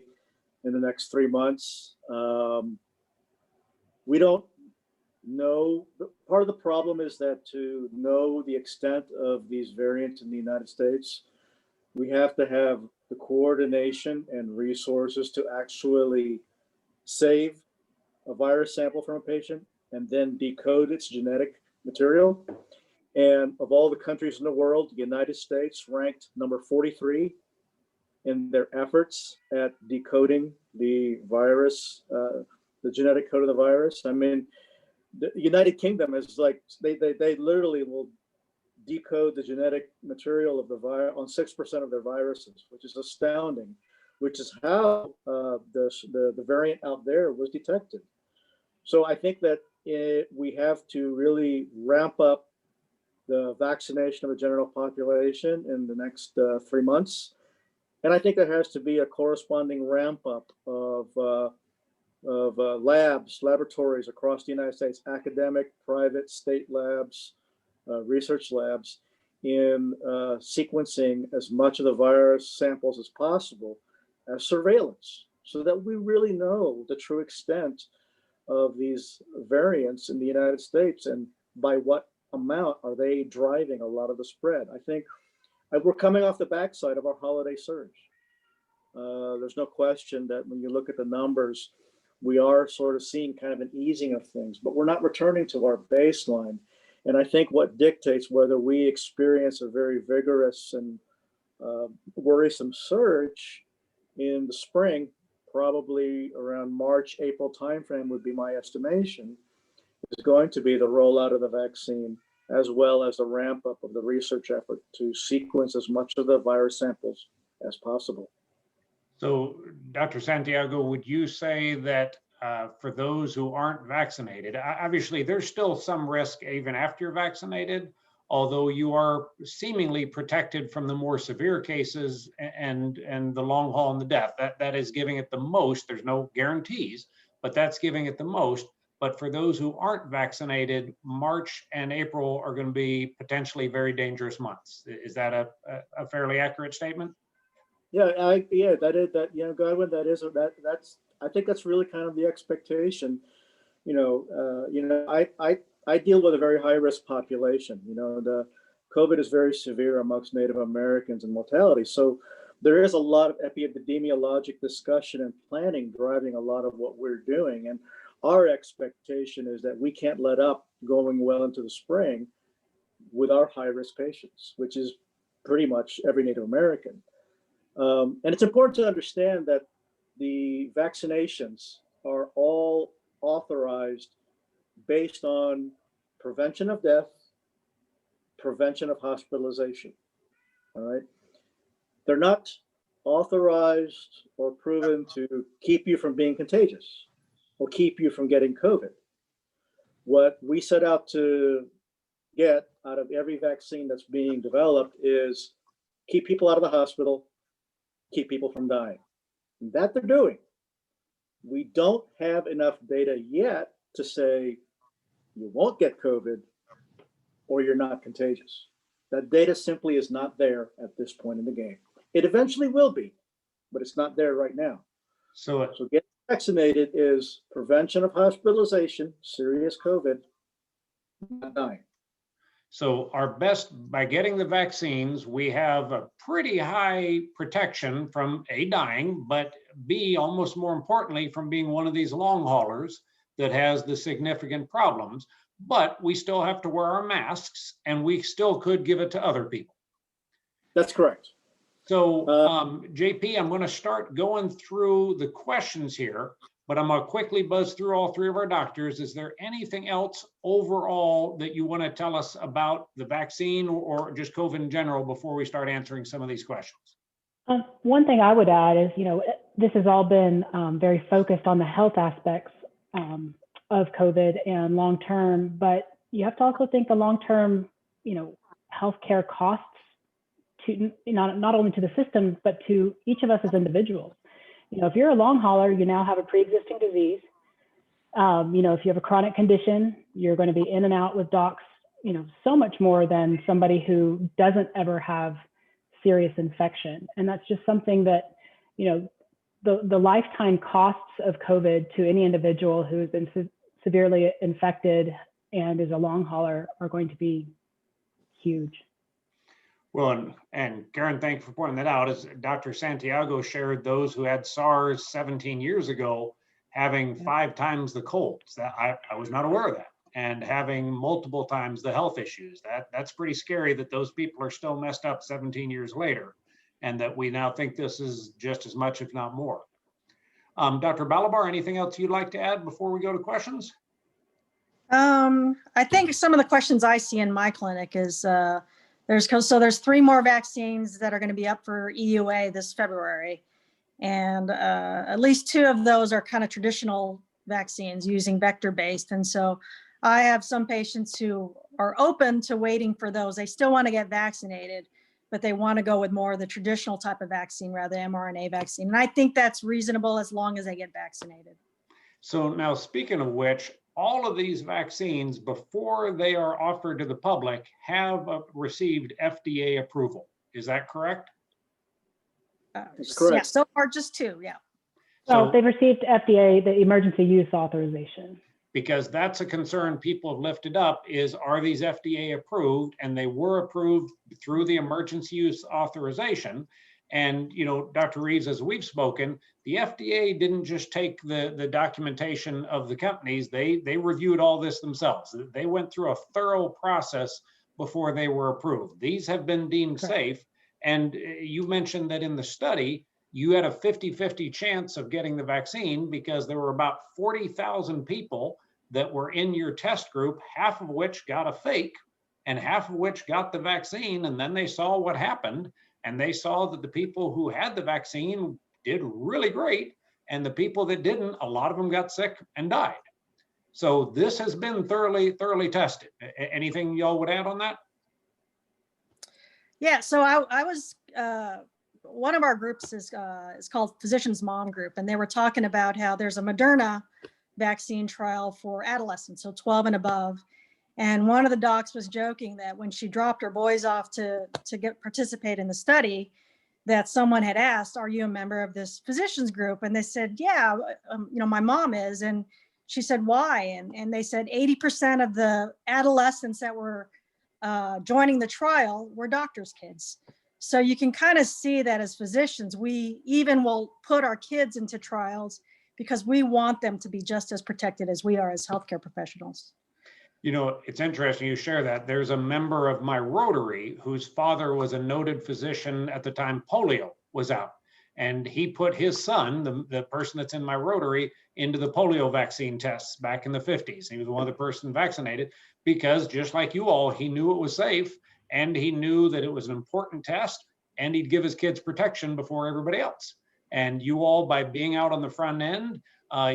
in the next 3 months. We don't know. Part of the problem is that to know the extent of these variants in the United States, we have to have the coordination and resources to actually save a virus sample from a patient and then decode its genetic material. And of all the countries in the world, the United States ranked number 43 in their efforts at decoding the virus, the genetic code of the virus. I mean, the United Kingdom is like, they literally will decode the genetic material of the virus on 6% of their viruses, which is astounding, which is how the variant out there was detected. So I think that we have to really ramp up the vaccination of the general population in the next 3 months. And I think there has to be a corresponding ramp up of laboratories across the United States, academic, private, state labs, research labs, in sequencing as much of the virus samples as possible as surveillance, so that we really know the true extent of these variants in the United States and by what amount are they driving a lot of the spread. I think we're coming off the backside of our holiday surge. There's no question that when you look at the numbers, we are sort of seeing kind of an easing of things, but we're not returning to our baseline. And I think what dictates whether we experience a very vigorous and worrisome surge in the spring, probably around March, April timeframe would be my estimation, is going to be the rollout of the vaccine, as well as the ramp up of the research effort to sequence as much of the virus samples as possible. So, Dr. Santiago, would you say that for those who aren't vaccinated, obviously there's still some risk even after you're vaccinated, although you are seemingly protected from the more severe cases and the long haul and the death. That is giving it the most. There's no guarantees, but that's giving it the most. But for those who aren't vaccinated, March and April are going to be potentially very dangerous months. Is that a fairly accurate statement? Yeah, Godwin, that's I think that's really kind of the expectation. I deal with a very high risk population. The COVID is very severe amongst Native Americans and mortality. So there is a lot of epidemiologic discussion and planning driving a lot of what we're doing. And our expectation is that we can't let up going well into the spring with our high risk patients, which is pretty much every Native American. And it's important to understand that the vaccinations are all authorized based on prevention of death, prevention of hospitalization. All right. They're not authorized or proven to keep you from being contagious or keep you from getting COVID. What we set out to get out of every vaccine that's being developed is keep people out of the hospital, keep people from dying. And that they're doing. We don't have enough data yet to say you won't get COVID or you're not contagious. That data simply is not there at this point in the game. It eventually will be, but it's not there right now. So getting vaccinated is prevention of hospitalization, serious COVID, not dying. So our best, by getting the vaccines, we have a pretty high protection from A, dying, but B, almost more importantly, from being one of these long haulers that has the significant problems. But we still have to wear our masks and we still could give it to other people. That's correct. So JP, I'm going to start going through the questions here, but I'm gonna quickly buzz through all three of our doctors. Is there anything else overall that you want to tell us about the vaccine or just COVID in general before we start answering some of these questions? One thing I would add is, this has all been very focused on the health aspects of COVID and long-term, but you have to also think the long-term, healthcare costs to not only to the system, but to each of us as individuals. If you're a long hauler, you now have a pre-existing disease. If you have a chronic condition, you're going to be in and out with docs, so much more than somebody who doesn't ever have serious infection. And that's just something that, the lifetime costs of COVID to any individual who has been severely infected and is a long hauler are going to be huge. Well, and Karen, thank you for pointing that out. As Dr. Santiago shared, those who had SARS 17 years ago having 5 times the colds. That I was not aware of that. And having multiple times the health issues. That's pretty scary that those people are still messed up 17 years later, and that we now think this is just as much, if not more. Dr. Balabar, anything else you'd like to add before we go to questions? I think some of the questions I see in my clinic is there's 3 more vaccines that are going to be up for EUA this February. And at least 2 of those are kind of traditional vaccines using vector-based. And so I have some patients who are open to waiting for those. They still want to get vaccinated, but they want to go with more of the traditional type of vaccine rather than mRNA vaccine. And I think that's reasonable as long as they get vaccinated. So now, speaking of which, all of these vaccines, before they are offered to the public, have received FDA approval. Is that correct? That's correct. Yeah, so far just 2, yeah. So they've received FDA, the emergency use authorization. Because that's a concern people have lifted up is, are these FDA approved? And they were approved through the emergency use authorization. And, Dr. Reeves, as we've spoken, the FDA didn't just take the documentation of the companies, they reviewed all this themselves. They went through a thorough process before they were approved. These have been deemed safe. And you mentioned that in the study, you had a 50-50 chance of getting the vaccine because there were about 40,000 people that were in your test group, half of which got a fake and half of which got the vaccine. And then they saw what happened, and they saw that the people who had the vaccine did really great. And the people that didn't, a lot of them got sick and died. So this has been thoroughly tested. Anything y'all would add on that? Yeah, so I was, one of our groups is called Physicians Mom Group, and they were talking about how there's a Moderna vaccine trial for adolescents, so 12 and above. And one of the docs was joking that when she dropped her boys off to participate in the study, that someone had asked, "Are you a member of this physicians group?" And they said, "Yeah, my mom is." And she said, "Why?" And they said 80% of the adolescents that were joining the trial were doctors' kids. So you can kind of see that as physicians, we even will put our kids into trials because we want them to be just as protected as we are as healthcare professionals. It's interesting you share that. There's a member of my Rotary whose father was a noted physician at the time polio was out. And he put his son, the person that's in my Rotary, into the polio vaccine tests back in the 50s. He was one of the person vaccinated because, just like you all, he knew it was safe and he knew that it was an important test and he'd give his kids protection before everybody else. And you all, by being out on the front end,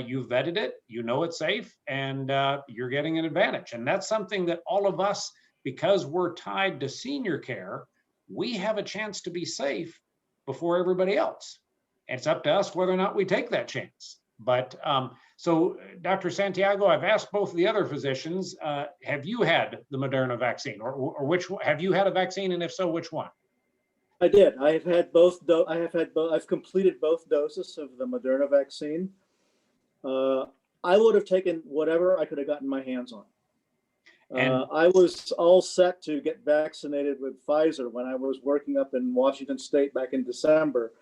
you vetted it, you know it's safe, and you're getting an advantage. And that's something that all of us, because we're tied to senior care, we have a chance to be safe before everybody else. And it's up to us whether or not we take that chance. But so, Dr. Santiago, I've asked both of the other physicians, have you had the Moderna vaccine, or which have you had a vaccine, and if so, which one? I did. I have had both. I've completed both doses of the Moderna vaccine. I would have taken whatever I could have gotten my hands on. I was all set to get vaccinated with Pfizer when I was working up in Washington State back in December.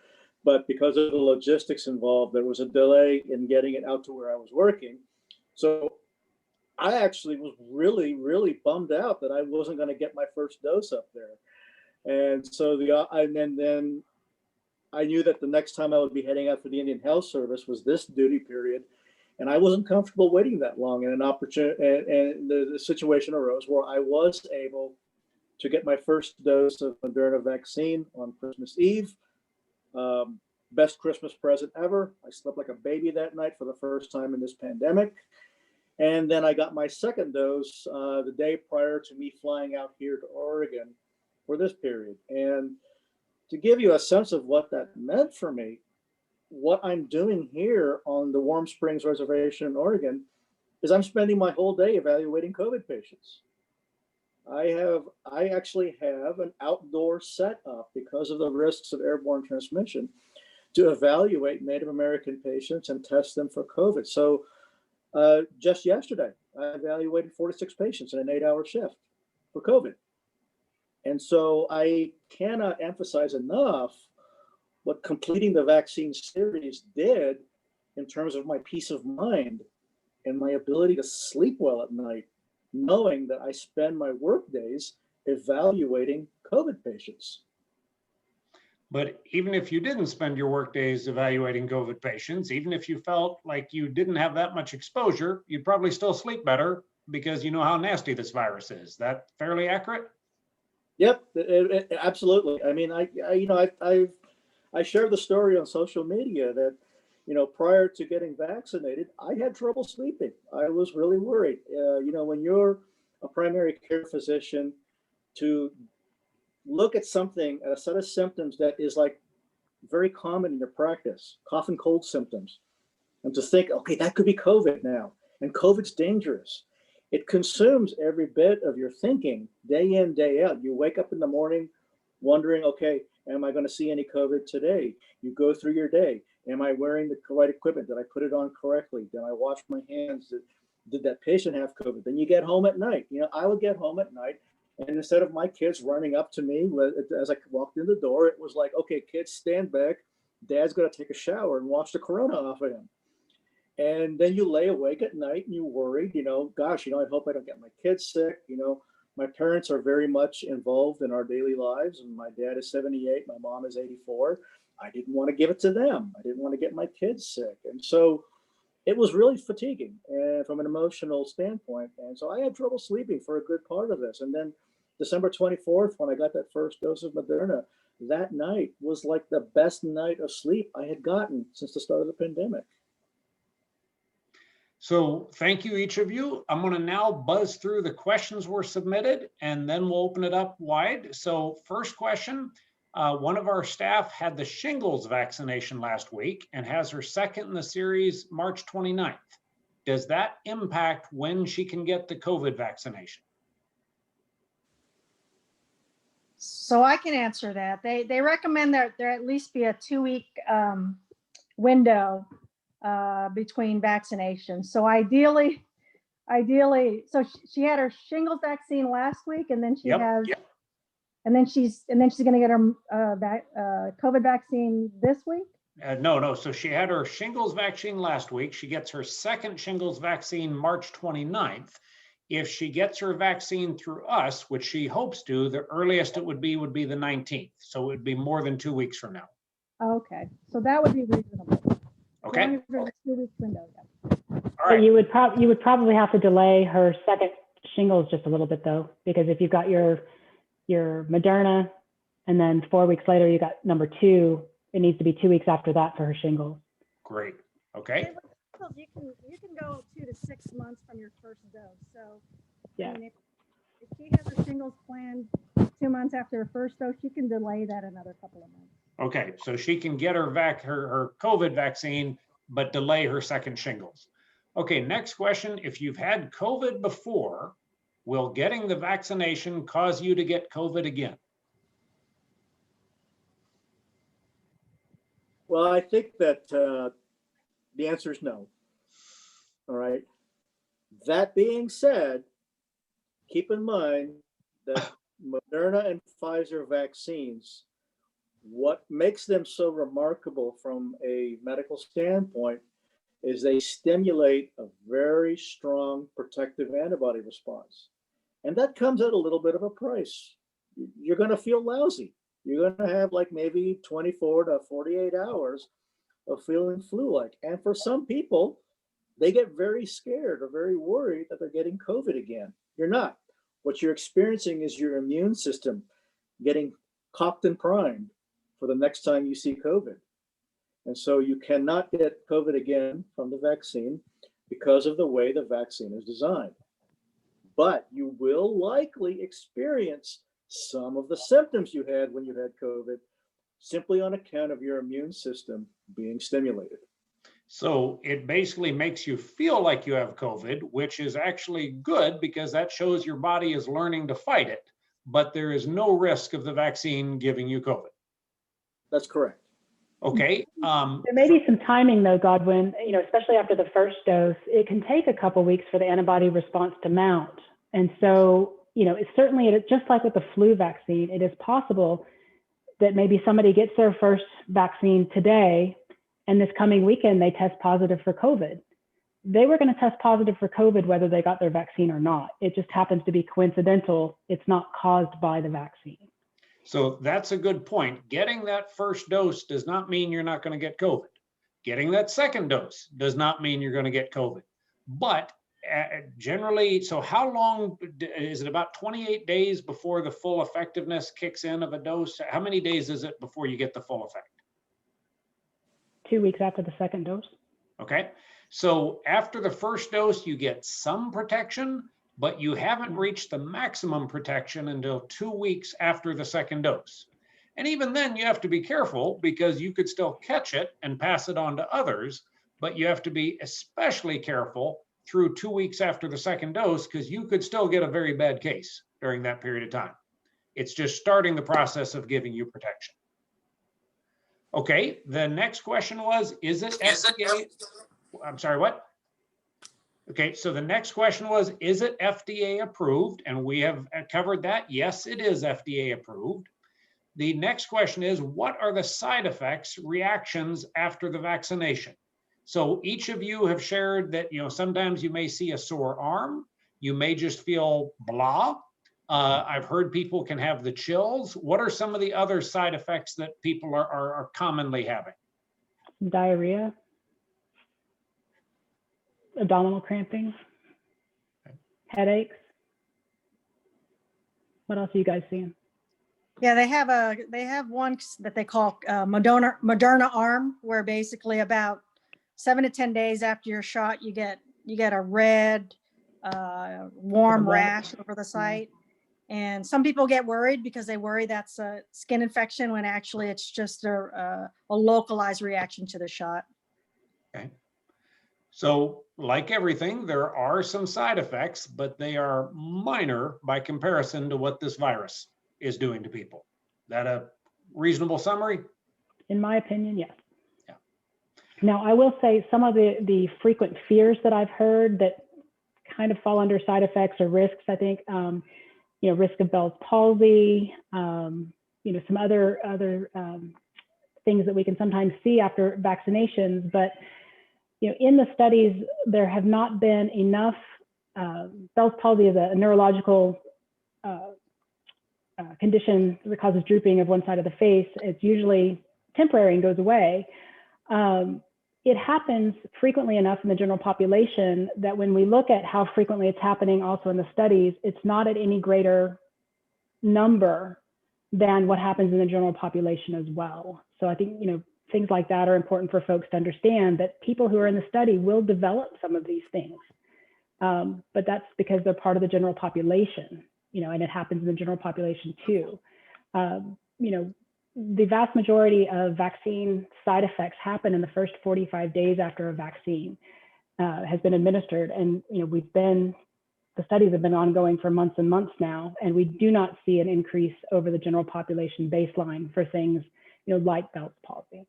But because of the logistics involved, there was a delay in getting it out to where I was working. So I actually was really, really bummed out that I wasn't going to get my first dose up there. And so then I knew that the next time I would be heading out for the Indian Health Service was this duty period. And I wasn't comfortable waiting that long, and an opportunity, and the situation arose where I was able to get my first dose of Moderna vaccine on Christmas Eve. Best Christmas present ever. I slept like a baby that night for the first time in this pandemic. And then I got my second dose the day prior to me flying out here to Oregon for this period. And to give you a sense of what that meant for me, what I'm doing here on the Warm Springs Reservation in Oregon is I'm spending my whole day evaluating COVID patients. I actually have an outdoor setup because of the risks of airborne transmission to evaluate Native American patients and test them for COVID. So just yesterday, I evaluated 46 patients in an 8-hour shift for COVID. And so I cannot emphasize enough what completing the vaccine series did in terms of my peace of mind and my ability to sleep well at night, knowing that I spend my work days evaluating COVID patients. But even if you didn't spend your work days evaluating COVID patients, even if you felt like you didn't have that much exposure, you'd probably still sleep better because you know how nasty this virus is. That fairly accurate? Yep, absolutely. I mean, I share the story on social media that, prior to getting vaccinated, I had trouble sleeping. I was really worried. When you're a primary care physician, to look at something, a set of symptoms that is like very common in your practice, cough and cold symptoms, and to think, okay, that could be COVID now, and COVID's dangerous. It consumes every bit of your thinking day in, day out. You wake up in the morning wondering, okay, am I going to see any COVID today? You go through your day. Am I wearing the right equipment? Did I put it on correctly? Did I wash my hands? Did that patient have COVID? Then you get home at night. I would get home at night, and instead of my kids running up to me as I walked in the door, it was like, okay, kids, stand back. Dad's going to take a shower and wash the corona off of him. And then you lay awake at night and you worry, gosh, I hope I don't get my kids sick. My parents are very much involved in our daily lives, and my dad is 78, my mom is 84. I didn't want to give it to them. I didn't want to get my kids sick. And so it was really fatiguing from an emotional standpoint. And so I had trouble sleeping for a good part of this. And then December 24th, when I got that first dose of Moderna, that night was like the best night of sleep I had gotten since the start of the pandemic. So thank you, each of you. I'm going to now buzz through the questions were submitted, and then we'll open it up wide. So first question, one of our staff had the shingles vaccination last week and has her second in the series March 29th. Does that impact when she can get the COVID vaccination? So I can answer that. They recommend that there at least be a 2-week window between vaccinations. So ideally, so she had her shingles vaccine last week, and then and then she's going to get her COVID vaccine this week. No. So she had her shingles vaccine last week. She gets her second shingles vaccine March 29th. If she gets her vaccine through us, which she hopes to, the earliest it would be the 19th. So it would be more than 2 weeks from now. Okay, so that would be reasonable. Okay. As long as there's a 2-week window. Yeah. All right. You would probably have to delay her second shingles just a little bit though, because if you've got your Moderna and then 4 weeks later you got number 2, it needs to be 2 weeks after that for her shingles. Great. Okay. You can go 2 to 6 months from your first dose. So yeah, I mean, if she has her shingles planned 2 months after her first dose, she can delay that another couple of months. Okay, so she can get her COVID vaccine, but delay her second shingles. Okay, next question. If you've had COVID before, will getting the vaccination cause you to get COVID again? Well, I think that the answer is no. All right. That being said, keep in mind that Moderna and Pfizer vaccines, what makes them so remarkable from a medical standpoint is they stimulate a very strong protective antibody response. And that comes at a little bit of a price. You're going to feel lousy. You're going to have like maybe 24 to 48 hours of feeling flu-like. And for some people, they get very scared or very worried that they're getting COVID again. You're not. What you're experiencing is your immune system getting cocked and primed for the next time you see COVID. And so you cannot get COVID again from the vaccine because of the way the vaccine is designed. But you will likely experience some of the symptoms you had when you had COVID simply on account of your immune system being stimulated. So it basically makes you feel like you have COVID, which is actually good because that shows your body is learning to fight it, but there is no risk of the vaccine giving you COVID. That's correct. Okay. There may be some timing though, Godwin, especially after the first dose, it can take a couple of weeks for the antibody response to mount. And so, it's certainly, just like with the flu vaccine, it is possible that maybe somebody gets their first vaccine today and this coming weekend they test positive for COVID. They were going to test positive for COVID whether they got their vaccine or not. It just happens to be coincidental. It's not caused by the vaccine. So that's a good point. Getting that first dose does not mean you're not going to get COVID. Getting that second dose does not mean you're going to get COVID. But generally, so how long is it? About 28 days before the full effectiveness kicks in of a dose? How many days is it before you get the full effect? 2 weeks after the second dose. Okay. So after the first dose, you get some protection, but you haven't reached the maximum protection until 2 weeks after the second dose. And even then you have to be careful because you could still catch it and pass it on to others, but you have to be especially careful through 2 weeks after the second dose because you could still get a very bad case during that period of time. It's just starting the process of giving you protection. Okay, the next question was, is it FDA? I'm sorry, what? Okay, so the next question was, is it FDA approved? And we have covered that. Yes, it is FDA approved. The next question is, what are the side effects, reactions after the vaccination? So each of you have shared that, sometimes you may see a sore arm. You may just feel blah. I've heard people can have the chills. What are some of the other side effects that people are commonly having? Diarrhea, abdominal cramping, headaches. What else are you guys seeing? Yeah, they have one that they call Moderna arm, where basically about 7 to 10 days after your shot, you get a red, warm rash over the site. And some people get worried because they worry that's a skin infection when actually it's just a localized reaction to the shot. Okay. So like everything, there are some side effects, but they are minor by comparison to what this virus is doing to people. That a reasonable summary? In my opinion, yes. Yeah. Now, I will say some of the frequent fears that I've heard that kind of fall under side effects or risks, I think, risk of Bell's palsy, some other things that we can sometimes see after vaccinations. But, in the studies, there have not been enough. Bell's palsy is a neurological condition that causes drooping of one side of the face. It's usually temporary and goes away. It happens frequently enough in the general population that when we look at how frequently it's happening also in the studies, it's not at any greater number than what happens in the general population as well. So I think, things like that are important for folks to understand that people who are in the study will develop some of these things. But that's because they're part of the general population, and it happens in the general population too. The vast majority of vaccine side effects happen in the first 45 days after a vaccine has been administered. And, the studies have been ongoing for months and months now, and we do not see an increase over the general population baseline for things, like Bell's palsy.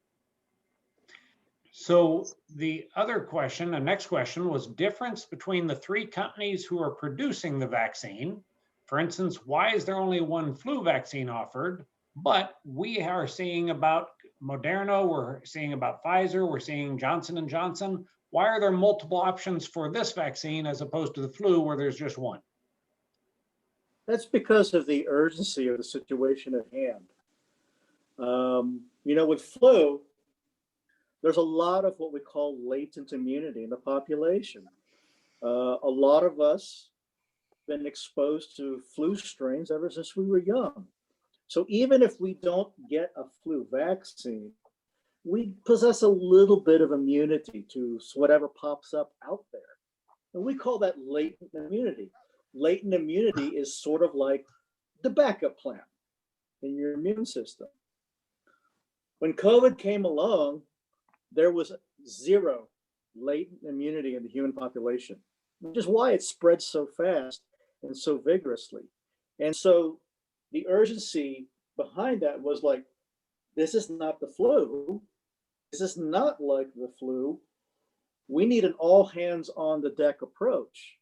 So the next question was difference between the three companies who are producing the vaccine. For instance, why is there only one flu vaccine offered? But we are seeing about Moderna, we're seeing about Pfizer, we're seeing Johnson & Johnson. Why are there multiple options for this vaccine as opposed to the flu where there's just one? That's because of the urgency of the situation at hand. With flu, there's a lot of what we call latent immunity in the population. A lot of us been exposed to flu strains ever since we were young. So even if we don't get a flu vaccine, we possess a little bit of immunity to whatever pops up out there. And we call that latent immunity. Latent immunity is sort of like the backup plan in your immune system. When COVID came along, there was zero latent immunity in the human population, which is why it spread so fast and so vigorously. And so the urgency behind that was like, this is not the flu. This is not like the flu. We need an all hands on the deck approach.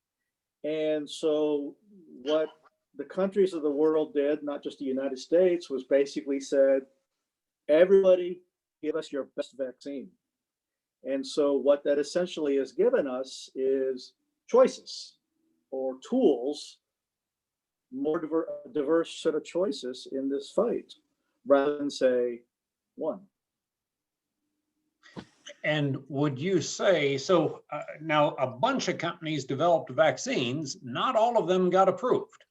And so what the countries of the world did, not just the United States, was basically said, everybody give us your best vaccine. And so what that essentially has given us is choices or tools, more diverse set of choices in this fight, rather than say one. And would you say, so now a bunch of companies developed vaccines, not all of them got approved.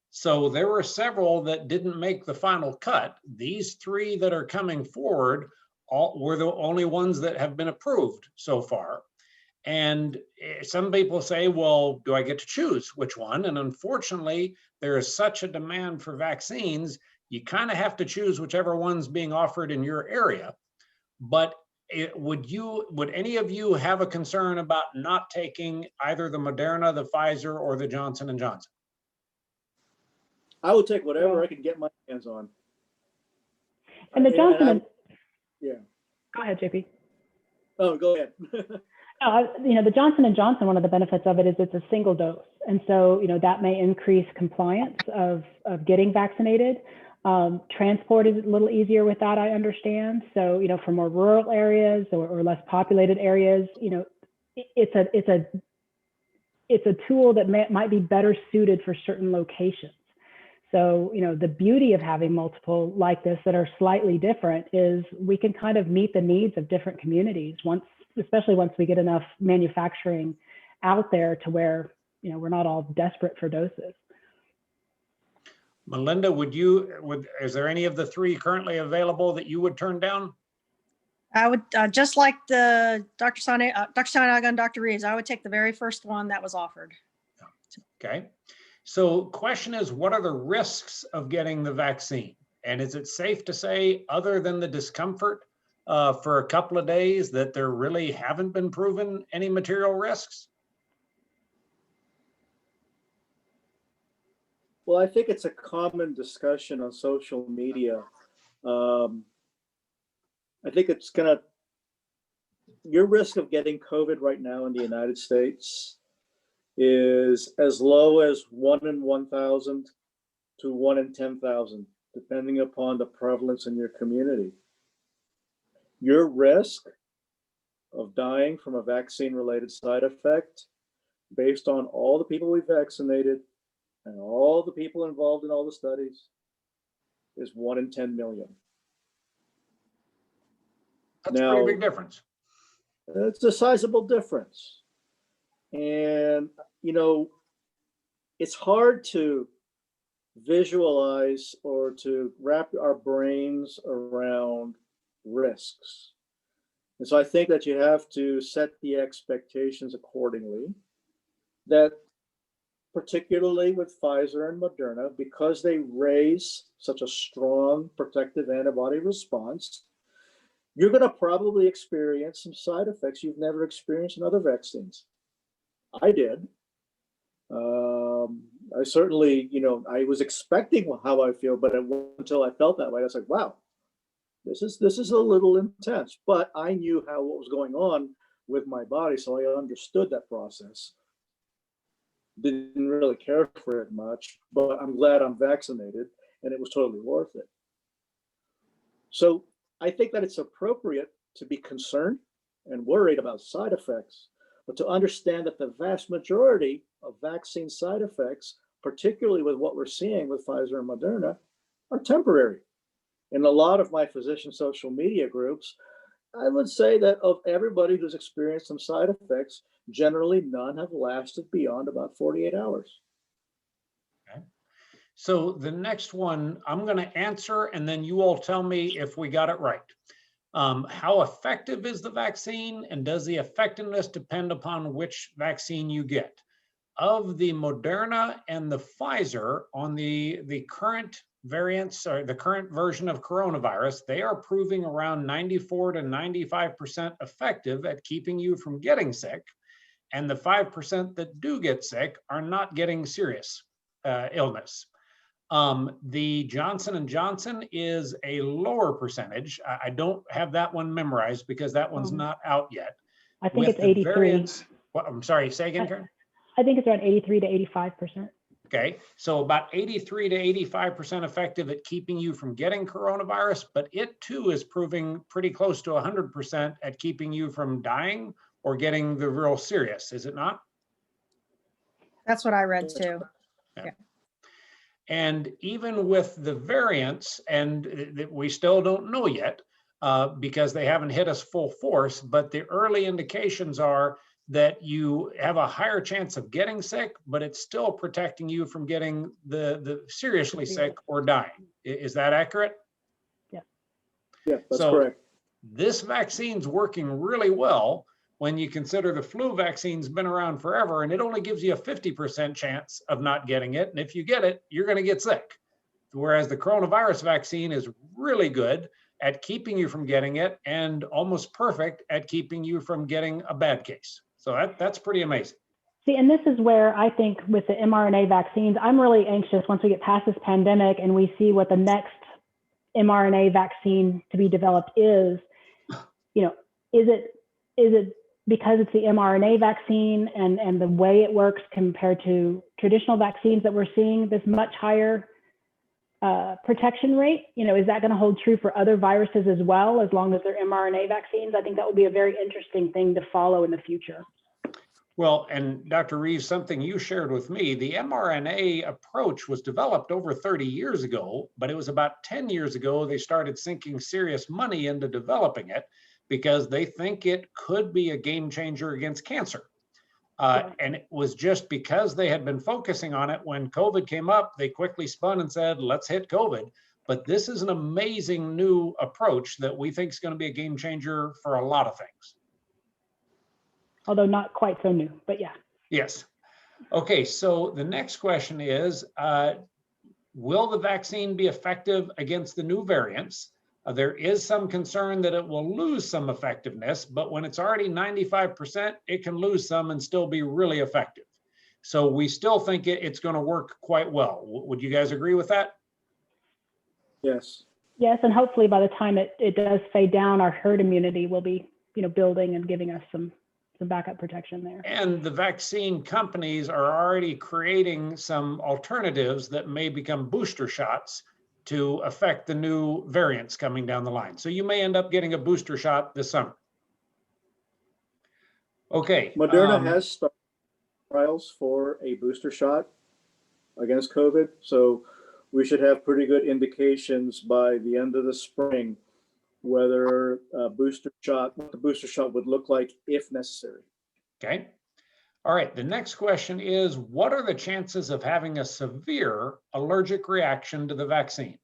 So there were several that didn't make the final cut. These three that are coming forward were the only ones that have been approved so far. And some people say, well, do I get to choose which one? And unfortunately, there is such a demand for vaccines, you kind of have to choose whichever one's being offered in your area. But would any of you have a concern about not taking either the Moderna, the Pfizer, or the Johnson & Johnson? I would take whatever I can get my hands on. And the Johnson, yeah. Go ahead, JP. Oh, go ahead. The Johnson & Johnson, one of the benefits of it is it's a single dose. And so, that may increase compliance of getting vaccinated. Transport is a little easier with that, I understand. So, for more rural areas or less populated areas, it's a tool that might be better suited for certain locations. So, the beauty of having multiple like this that are slightly different is we can kind of meet the needs of different communities especially once we get enough manufacturing out there to where, we're not all desperate for doses. Melinda, is there any of the three currently available that you would turn down? I would, just like the Dr. Sinag and Dr. Reeves, I would take the very first one that was offered. Okay. So question is, what are the risks of getting the vaccine? And is it safe to say, other than the discomfort for a couple of days, that there really haven't been proven any material risks? Well, I think it's a common discussion on social media. I think your risk of getting COVID right now in the United States is as low as 1 in 1,000 to 1 in 10,000, depending upon the prevalence in your community. Your risk of dying from a vaccine-related side effect, based on all the people we vaccinated and all the people involved in all the studies, is 1 in 10 million. That's a pretty big difference. It's a sizable difference. And, it's hard to visualize or to wrap our brains around risks. And so I think that you have to set the expectations accordingly, that particularly with Pfizer and Moderna, because they raise such a strong protective antibody response, you're going to probably experience some side effects you've never experienced in other vaccines. I did. I certainly, I was expecting how I feel, but until I felt that way, I was like, wow, this is a little intense. But I knew what was going on with my body, so I understood that process. Didn't really care for it much, but I'm glad I'm vaccinated, and it was totally worth it. So I think that it's appropriate to be concerned and worried about side effects, but to understand that the vast majority of vaccine side effects, particularly with what we're seeing with Pfizer and Moderna, are temporary. In a lot of my physician social media groups, I would say that of everybody who's experienced some side effects, generally none have lasted beyond about 48 hours. Okay. So the next one I'm going to answer, and then you all tell me if we got it right. How effective is the vaccine, and does the effectiveness depend upon which vaccine you get? Of the Moderna and the Pfizer on the current variants or the current version of coronavirus, they are proving around 94 to 95% effective at keeping you from getting sick. And the 5% that do get sick are not getting serious illness. The Johnson & Johnson is a lower percentage. I don't have that one memorized because that one's not out yet. I think it's 83. I'm sorry, say again, Karen? I think it's around 83 to 85%. Okay, so about 83 to 85% effective at keeping you from getting coronavirus, but it too is proving pretty close to 100% at keeping you from dying or getting the real serious, is it not? That's what I read too. Yeah. And even with the variants, and we still don't know yet because they haven't hit us full force, but the early indications are that you have a higher chance of getting sick, but it's still protecting you from getting the seriously sick or dying. Is that accurate? Yeah. Yeah, that's correct. This vaccine's working really well when you consider the flu vaccine's been around forever, and it only gives you a 50% chance of not getting it. And if you get it, you're going to get sick. Whereas the coronavirus vaccine is really good at keeping you from getting it and almost perfect at keeping you from getting a bad case. So that's pretty amazing. See, and this is where I think with the mRNA vaccines, I'm really anxious once we get past this pandemic and we see what the next mRNA vaccine to be developed is. You know, is it because it's the mRNA vaccine and the way it works compared to traditional vaccines that we're seeing this much higher protection rate? You know, is that going to hold true for other viruses as well, as long as they're mRNA vaccines? I think that will be a very interesting thing to follow in the future. Well, and Dr. Reeves, something you shared with me, the mRNA approach was developed over 30 years ago, but it was about 10 years ago they started sinking serious money into developing it because they think it could be a game changer against cancer. And it was just because they had been focusing on it when COVID came up, they quickly spun and said, let's hit COVID. But this is an amazing new approach that we think is going to be a game changer for a lot of things. Although not quite so new, but yeah. Yes. Okay, so the next question is, will the vaccine be effective against the new variants? There is some concern that it will lose some effectiveness, but when it's already 95%, it can lose some and still be really effective. So we still think it's going to work quite well. Would you guys agree with that? Yes. Yes, and hopefully by the time it does fade down, our herd immunity will be, building and giving us some backup protection there. And the vaccine companies are already creating some alternatives that may become booster shots to affect the new variants coming down the line. So you may end up getting a booster shot this summer. Okay. Moderna has started trials for a booster shot against COVID. So we should have pretty good indications by the end of the spring whether what the booster shot would look like if necessary. Okay. All right. The next question is, what are the chances of having a severe allergic reaction to the vaccine?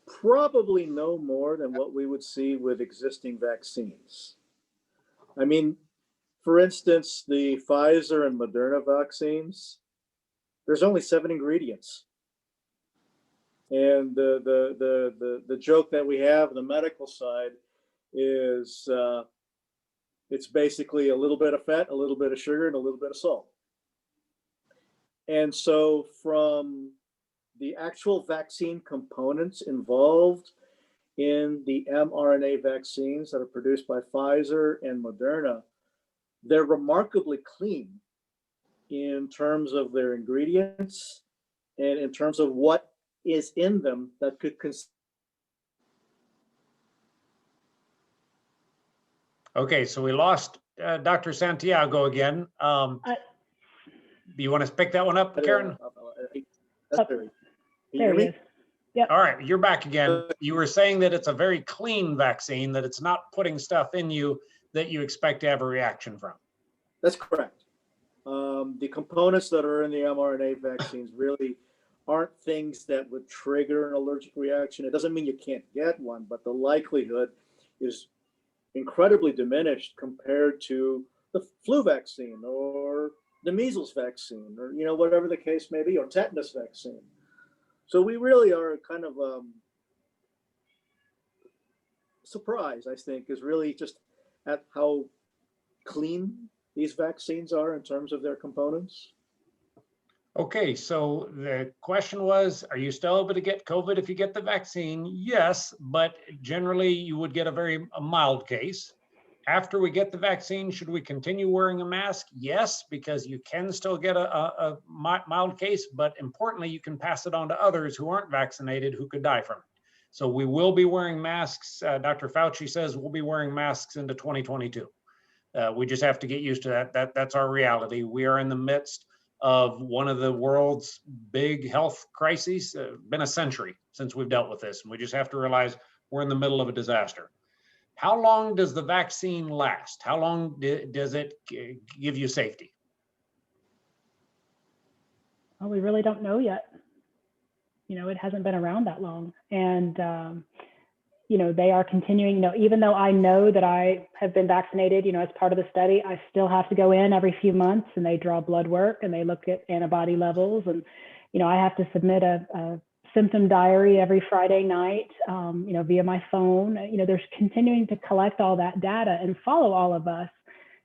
Probably no more than what we would see with existing vaccines. I mean, for instance, the Pfizer and Moderna vaccines, there's only 7 ingredients. And the joke that we have on the medical side is it's basically a little bit of fat, a little bit of sugar, and a little bit of salt. And so from the actual vaccine components involved in the mRNA vaccines that are produced by Pfizer and Moderna, they're remarkably clean in terms of their ingredients and in terms of what is in them that could Okay, so we lost Dr. Santiago again. Do you want to pick that one up, Karen? you There hear he me? is. Yep. All right, you're back again. You were saying that it's a very clean vaccine, that it's not putting stuff in you that you expect to have a reaction from. That's correct. The components that are in the mRNA vaccines really aren't things that would trigger an allergic reaction. It doesn't mean you can't get one, but the likelihood is incredibly diminished compared to the flu vaccine or the measles vaccine, or whatever the case may be, or tetanus vaccine. So we really are kind of surprised, I think, is really just at how clean these vaccines are in terms of their components. Okay, so the question was, are you still able to get COVID if you get the vaccine? Yes, but generally you would get a mild case. After we get the vaccine, should we continue wearing a mask? Yes, because you can still get a mild case, but importantly, you can pass it on to others who aren't vaccinated who could die from it. So we will be wearing masks. Dr. Fauci says we'll be wearing masks into 2022. We just have to get used to that. That's our reality. We are in the midst of one of the world's big health crises. Been a century since we've dealt with this, and we just have to realize we're in the middle of a disaster. How long does the vaccine last? How long does it give you safety? Well, we really don't know yet. It hasn't been around that long. And, they are continuing, even though I know that I have been vaccinated, as part of the study, I still have to go in every few months and they draw blood work and they look at antibody levels. And, I have to submit a symptom diary every Friday night, via my phone. There's continuing to collect all that data and follow all of us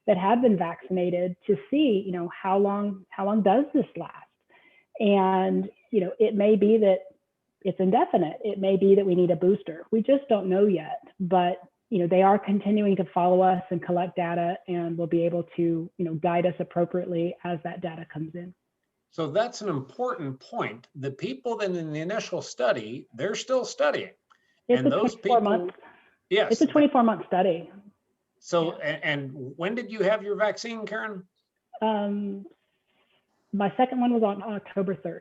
that have been vaccinated to see, how long does this last? And, it may be that it's indefinite. It may be that we need a booster. We just don't know yet, but, they are continuing to follow us and collect data, and will be able to, guide us appropriately as that data comes in. So that's an important point. The people that in the initial study, they're still studying. It's and a those 24 people, month, yes. It's a 24-month study. So, and when did you have your vaccine, Karen? My second one was on October 3rd.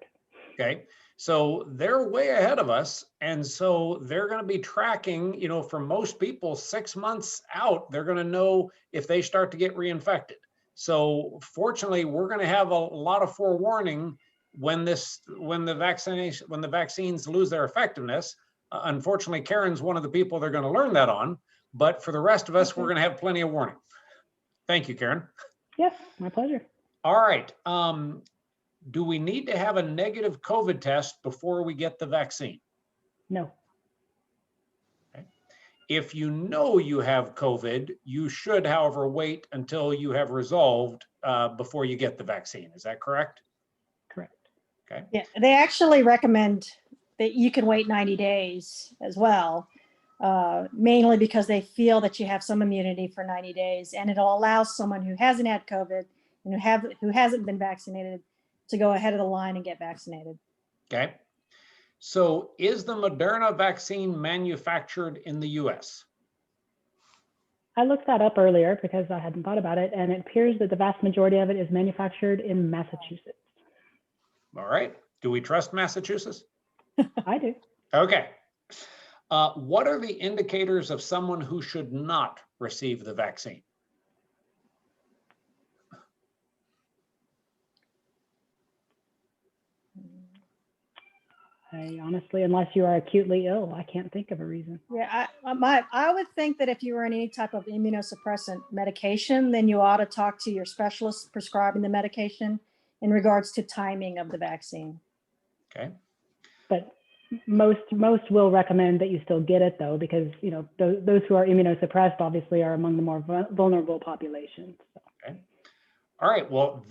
Okay. So they're way ahead of us. And so they're going to be tracking, for most people, 6 months out, they're going to know if they start to get reinfected. So fortunately, we're going to have a lot of forewarning when the vaccines lose their effectiveness. Unfortunately, Karen's one of the people they're going to learn that on. But for the rest of us, we're going to have plenty of warning. Thank you, Karen. Yes, my pleasure. All right. Do we need to have a negative COVID test before we get the vaccine? No. Okay. If you know you have COVID, you should, however, wait until you have resolved before you get the vaccine. Is that correct? Correct. Okay. Yeah, they actually recommend that you can wait 90 days as well, mainly because they feel that you have some immunity for 90 days, and it'll allow someone who hasn't had COVID and who hasn't been vaccinated to go ahead of the line and get vaccinated. Okay. So is the Moderna vaccine manufactured in the US? I looked that up earlier because I hadn't thought about it, and it appears that the vast majority of it is manufactured in Massachusetts. All right. Do we trust Massachusetts? I do. Okay. What are the indicators of someone who should not receive the vaccine? I honestly, unless you are acutely ill, I can't think of a reason. Yeah, I would think that if you were on any type of immunosuppressant medication, then you ought to talk to your specialist prescribing the medication in regards to timing of the vaccine. Okay. But most will recommend that you still get it, though, because those who are immunosuppressed obviously are among the more vulnerable populations. So. Okay. All right. Well,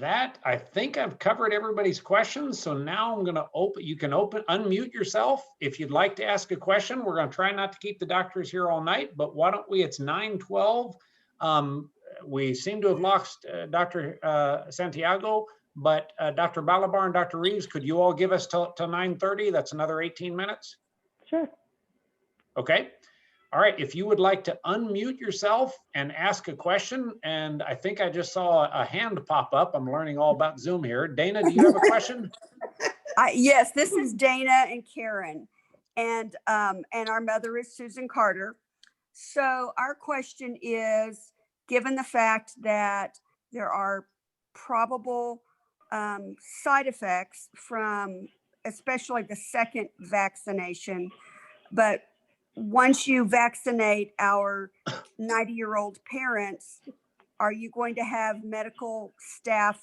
I think I've covered everybody's questions. So now I'm going to unmute yourself. If you'd like to ask a question, we're going to try not to keep the doctors here all night, but why don't we, it's 9:12. We seem to have lost Dr. Santiago, but Dr. Balabar and Dr. Reeves, could you all give us till 9:30? That's another 18 minutes. Sure. Okay. All right, if you would like to unmute yourself and ask a question, and I think I just saw a hand pop up. I'm learning all about Zoom here. Dana, do you have a question? Yes, this is Dana and Karen, and our mother is Susan Carter. So our question is, given the fact that there are probable side effects from especially the second vaccination, but once you vaccinate our 90-year-old parents, are you going to have medical staff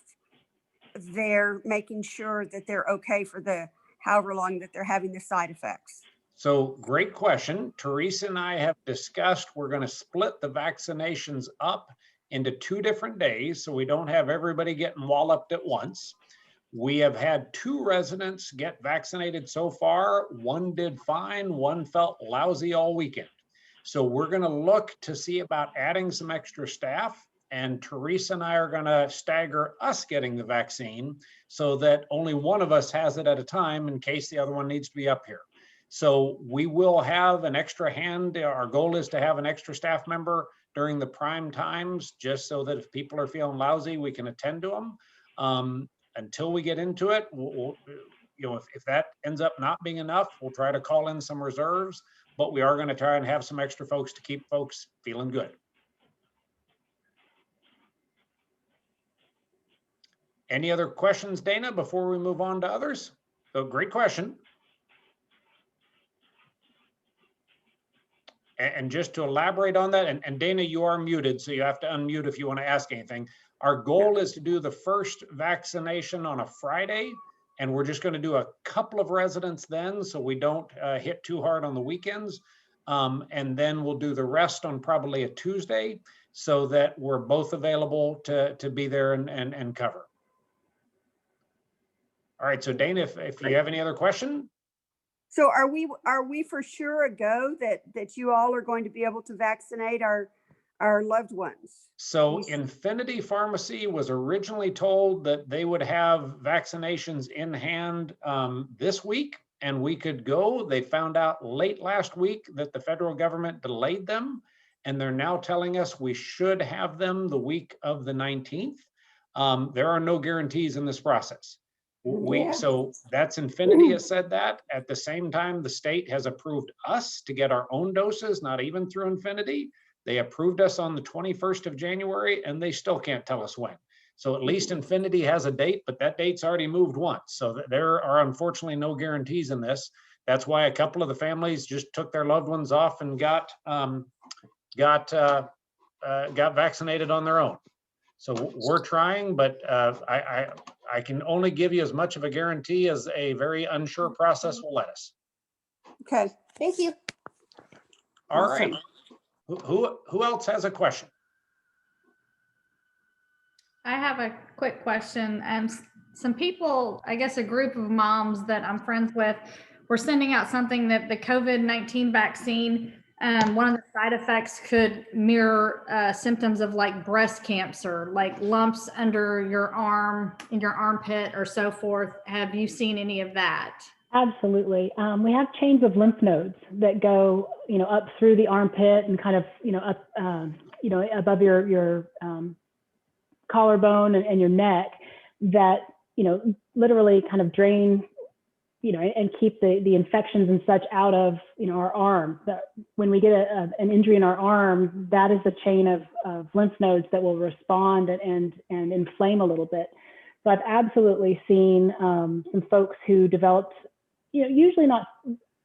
there making sure that they're okay for the however long that they're having the side effects? So great question. Teresa and I have discussed, we're going to split the vaccinations up into 2 different days so we don't have everybody getting walloped at once. We have had 2 residents get vaccinated so far. One did fine, one felt lousy all weekend. So we're going to look to see about adding some extra staff, and Teresa and I are going to stagger us getting the vaccine so that only one of us has it at a time in case the other one needs to be up here. So we will have an extra hand. Our goal is to have an extra staff member during the prime times, just so that if people are feeling lousy, we can attend to them. Until we get into it, if that ends up not being enough, we'll try to call in some reserves, but we are going to try and have some extra folks to keep folks feeling good. Any other questions, Dana, before we move on to others? So great question. And just to elaborate on that, and Dana, you are muted, so you have to unmute if you want to ask anything. Our goal is to do the first vaccination on a Friday, and we're just going to do a couple of residents then, so we don't hit too hard on the weekends. And then we'll do the rest on probably a Tuesday, so that we're both available to be there and cover. All right, so Dana, if you have any other question. So are we for sure a go that you all are going to be able to vaccinate our loved ones? So Infinity Pharmacy was originally told that they would have vaccinations in hand this week, and we could go. They found out late last week that the federal government delayed them, and they're now telling us we should have them the week of the 19th. There are no guarantees in this process. So that's Infinity has said that. At the same time, the state has approved us to get our own doses, not even through Infinity. They approved us on the 21st of January, and they still can't tell us when. So at least Infinity has a date, but that date's already moved once. So there are unfortunately no guarantees in this. That's why a couple of the families just took their loved ones off and got vaccinated on their own. So we're trying, but I can only give you as much of a guarantee as a very unsure process will let us. Okay, thank you. All right. Who else has a question? I have a quick question. Some people, I guess a group of moms that I'm friends with, were sending out something that the COVID-19 vaccine, one of the side effects could mirror symptoms of like breast cancer, like lumps under your arm, in your armpit or so forth. Have you seen any of that? Absolutely. We have chains of lymph nodes that go, up through the armpit and kind of, up, above your collarbone and your neck that, literally kind of drain, and keep the infections and such out of, our arm. When we get an injury in our arm, that is a chain of lymph nodes that will respond and inflame a little bit. So I've absolutely seen some folks who developed, usually not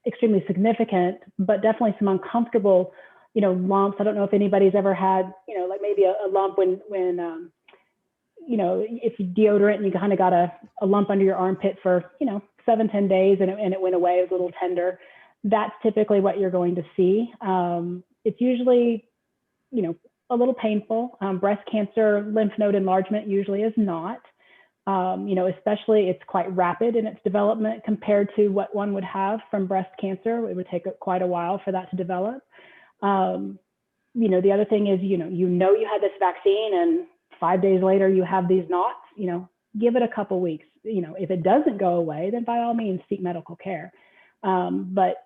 extremely significant, but definitely some uncomfortable, lumps. I don't know if anybody's ever had, like maybe a lump when if you deodorant and you kind of got a lump under your armpit for, 7-10 days and it went away, it was a little tender. That's typically what you're going to see. It's usually, a little painful. Breast cancer lymph node enlargement usually is not. Especially it's quite rapid in its development compared to what one would have from breast cancer. It would take quite a while for that to develop. The other thing is, you had this vaccine and 5 days later you have these knots, give it a couple weeks. If it doesn't go away, then by all means seek medical care. But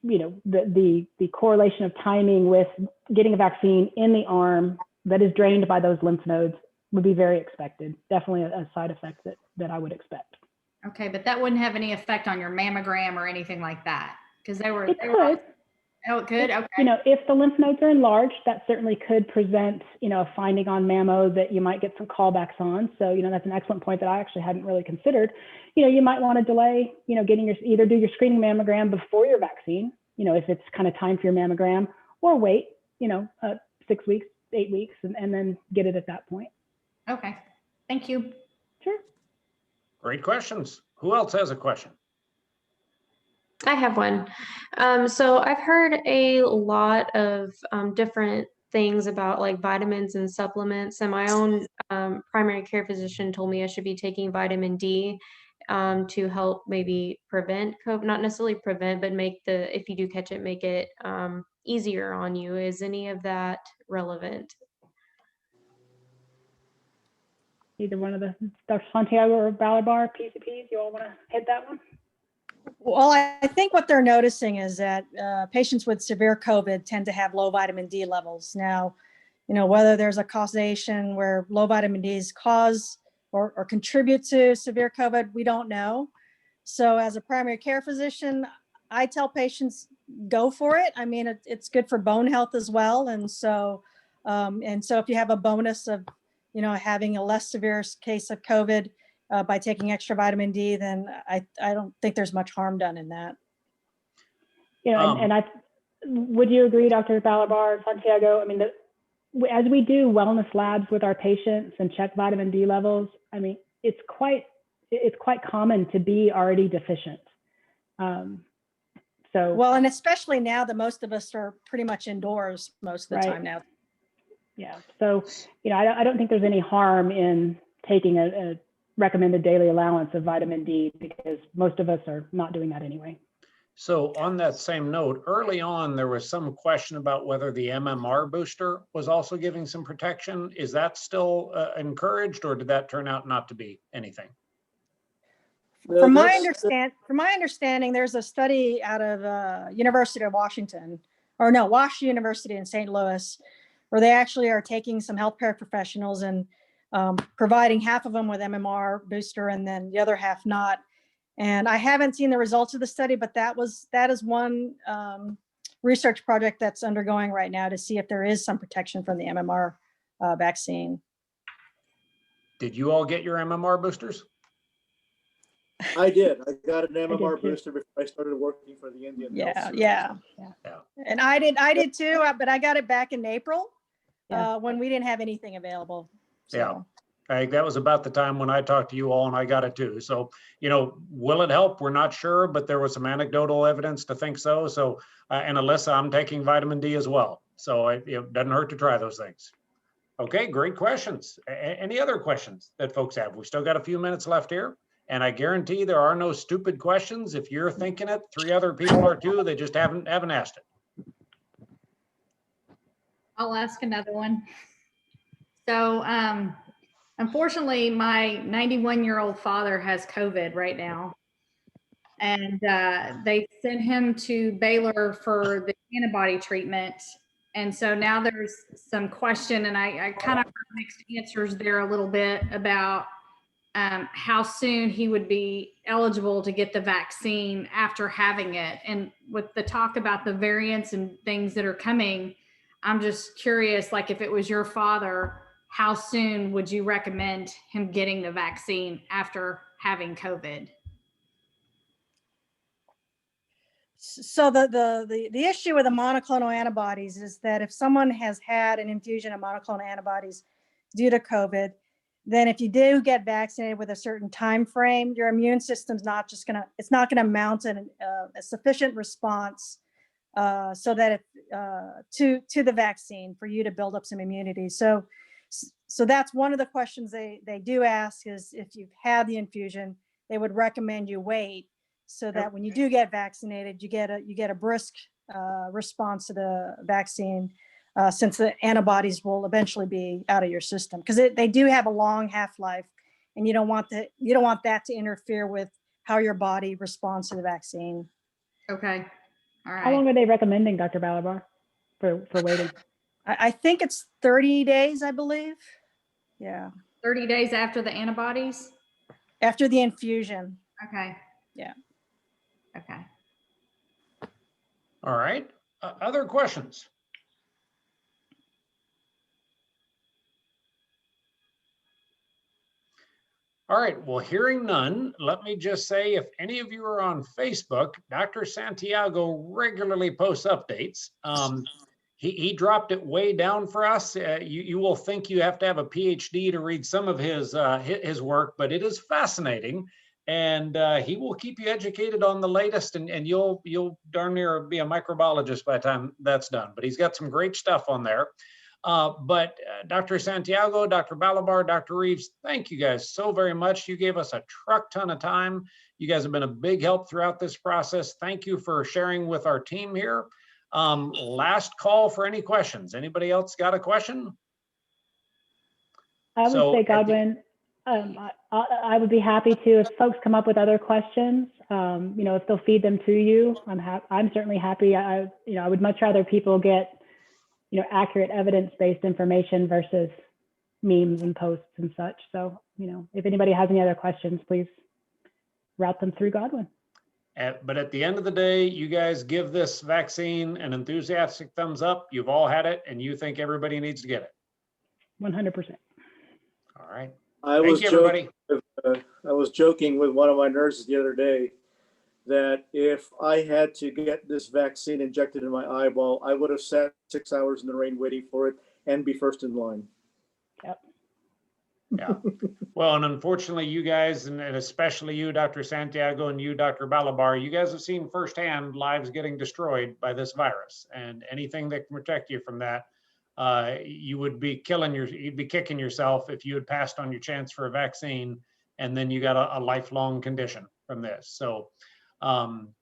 the correlation of timing with getting a vaccine in the arm that is drained by those lymph nodes would be very expected. Definitely a side effect that I would expect. Okay, but that wouldn't have any effect on your mammogram or anything like that? Because It they were, could. oh, it could? You Okay. know, if the lymph nodes are enlarged, that certainly could present, you know, a finding on mammo that you might get some callbacks on. So, you know, that's an excellent point that I actually hadn't really considered. You know, you might want to delay, you know, getting either do your screening mammogram before your vaccine, you know, if it's kind of time for your mammogram, or wait, you know, 6 weeks, 8 weeks, and then get it at that point. Okay, thank you. Sure. Great questions. Who else has a question? I have one. So I've heard a lot of different things about like vitamins and supplements, and my own primary care physician told me I should be taking vitamin D to help maybe prevent COVID, not necessarily prevent, but make the, if you do catch it, make it easier on you. Is any of that relevant? Either one of the Dr. Santiago or Balabar, PCPs, you all want to hit that one? Well, I think what they're noticing is that patients with severe COVID tend to have low vitamin D levels. Now, you know, whether there's a causation where low vitamin D's cause or contribute to severe COVID, we don't know. So as a primary care physician, I tell patients, go for it. I mean, it's good for bone health as well. And so if you have a bonus of, you know, having a less severe case of COVID by taking extra vitamin D, then I don't think there's much harm done in that. You know, and I would you agree, Dr. Balabar, Santiago? I mean, as we do wellness labs with our patients and check vitamin D levels, I mean, it's quite common to be already deficient. So well, and especially now that most of us are pretty much indoors most of the time now. Yeah. So, you know, I don't think there's any harm in taking a recommended daily allowance of vitamin D, because most of us are not doing that anyway. So on that same note, early on, there was some question about whether the MMR booster was also giving some protection. Is that still encouraged, or did that turn out not to be anything? From my understanding, there's a study out of University of Washington, or no, Wash University in St. Louis, where they actually are taking some healthcare professionals and providing half of them with MMR booster and then the other half not. And I haven't seen the results of the study, but that is one research project that's undergoing right now to see if there is some protection from the MMR vaccine. Did you all get your MMR boosters? I did. I got an MMR booster before I started working for the Indian Health Service. Yeah. And I did too, but I got it back in April when we didn't have anything available. So. Yeah. I think that was about the time when I talked to you all and I got it too. So, you know, will it help? We're not sure, but there was some anecdotal evidence to think so. So, and Alyssa, I'm taking vitamin D as well. So it doesn't hurt to try those things. Okay, great questions. Any other questions that folks have? We still got a few minutes left here. And I guarantee there are no stupid questions. If you're thinking it, 3 other people are too. They just haven't asked it. I'll ask another one. So, unfortunately, my 91-year-old father has COVID right now. And they sent him to Baylor for the antibody treatment. And so now there's some question, and I kind of heard mixed answers there a little bit about how soon he would be eligible to get the vaccine after having it. And with the talk about the variants and things that are coming, I'm just curious, like if it was your father, how soon would you recommend him getting the vaccine after having COVID? So the issue with the monoclonal antibodies is that if someone has had an infusion of monoclonal antibodies due to COVID, then if you do get vaccinated with a certain time frame, your immune system's not going to mount a sufficient response so that to the vaccine for you to build up some immunity. So that's one of the questions they do ask, is if you've had the infusion, they would recommend you wait so that when you do get vaccinated, you get a brisk response to the vaccine, since the antibodies will eventually be out of your system, because they do have a long half-life, and you don't want that to interfere with how your body responds to the vaccine. Okay. All right. How long are they recommending, Dr. Balabar, for waiting? I think it's 30 days, I believe. Yeah. 30 days after the antibodies? After the infusion. Okay. Yeah. Okay. All right. Other questions? All right, well, hearing none, let me just say, if any of you are on Facebook, Dr. Santiago regularly posts updates. He dropped it way down for us. You will think you have to have a PhD to read some of his work, but it is fascinating. And he will keep you educated on the latest, and you'll darn near be a microbiologist by the time that's done. But he's got some great stuff on there. But Dr. Santiago, Dr. Balabar, Dr. Reeves, thank you guys so very much. You gave us a truck ton of time. You guys have been a big help throughout this process. Thank you for sharing with our team here. Last call for any questions. Anybody else got a question? I would say, Godwin, I would be happy to, if folks come up with other questions, if they'll feed them to you, I'm certainly happy. I would much rather people get accurate evidence-based information versus memes and posts and such. So, if anybody has any other questions, please route them through Godwin. But at the end of the day, you guys give this vaccine an enthusiastic thumbs up. You've all had it, and you think everybody needs to get it. 100%. All right. I was joking with one of my nurses the other day that if I had to get this vaccine injected in my eyeball, I would have sat 6 hours in the rain waiting for it and be first in line. Yep. Yeah. Well, and unfortunately, you guys, and especially you, Dr. Santiago, and you, Dr. Balabar, you guys have seen firsthand lives getting destroyed by this virus, and anything that can protect you from that, you would be you'd be kicking yourself if you had passed on your chance for a vaccine, and then you got a lifelong condition from this. So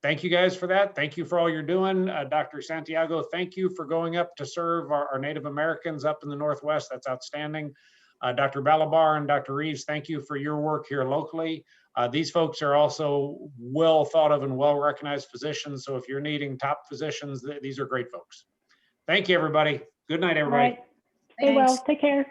thank you guys for that. Thank you for all you're doing. Dr. Santiago, thank you for going up to serve our Native Americans up in the Northwest. That's outstanding. Dr. Balabar and Dr. Reeves, thank you for your work here locally. These folks are also well thought of and well-recognized physicians. So if you're needing top physicians, these are great folks. Thank you, everybody. Good night, everybody. All right. Stay well. Take care.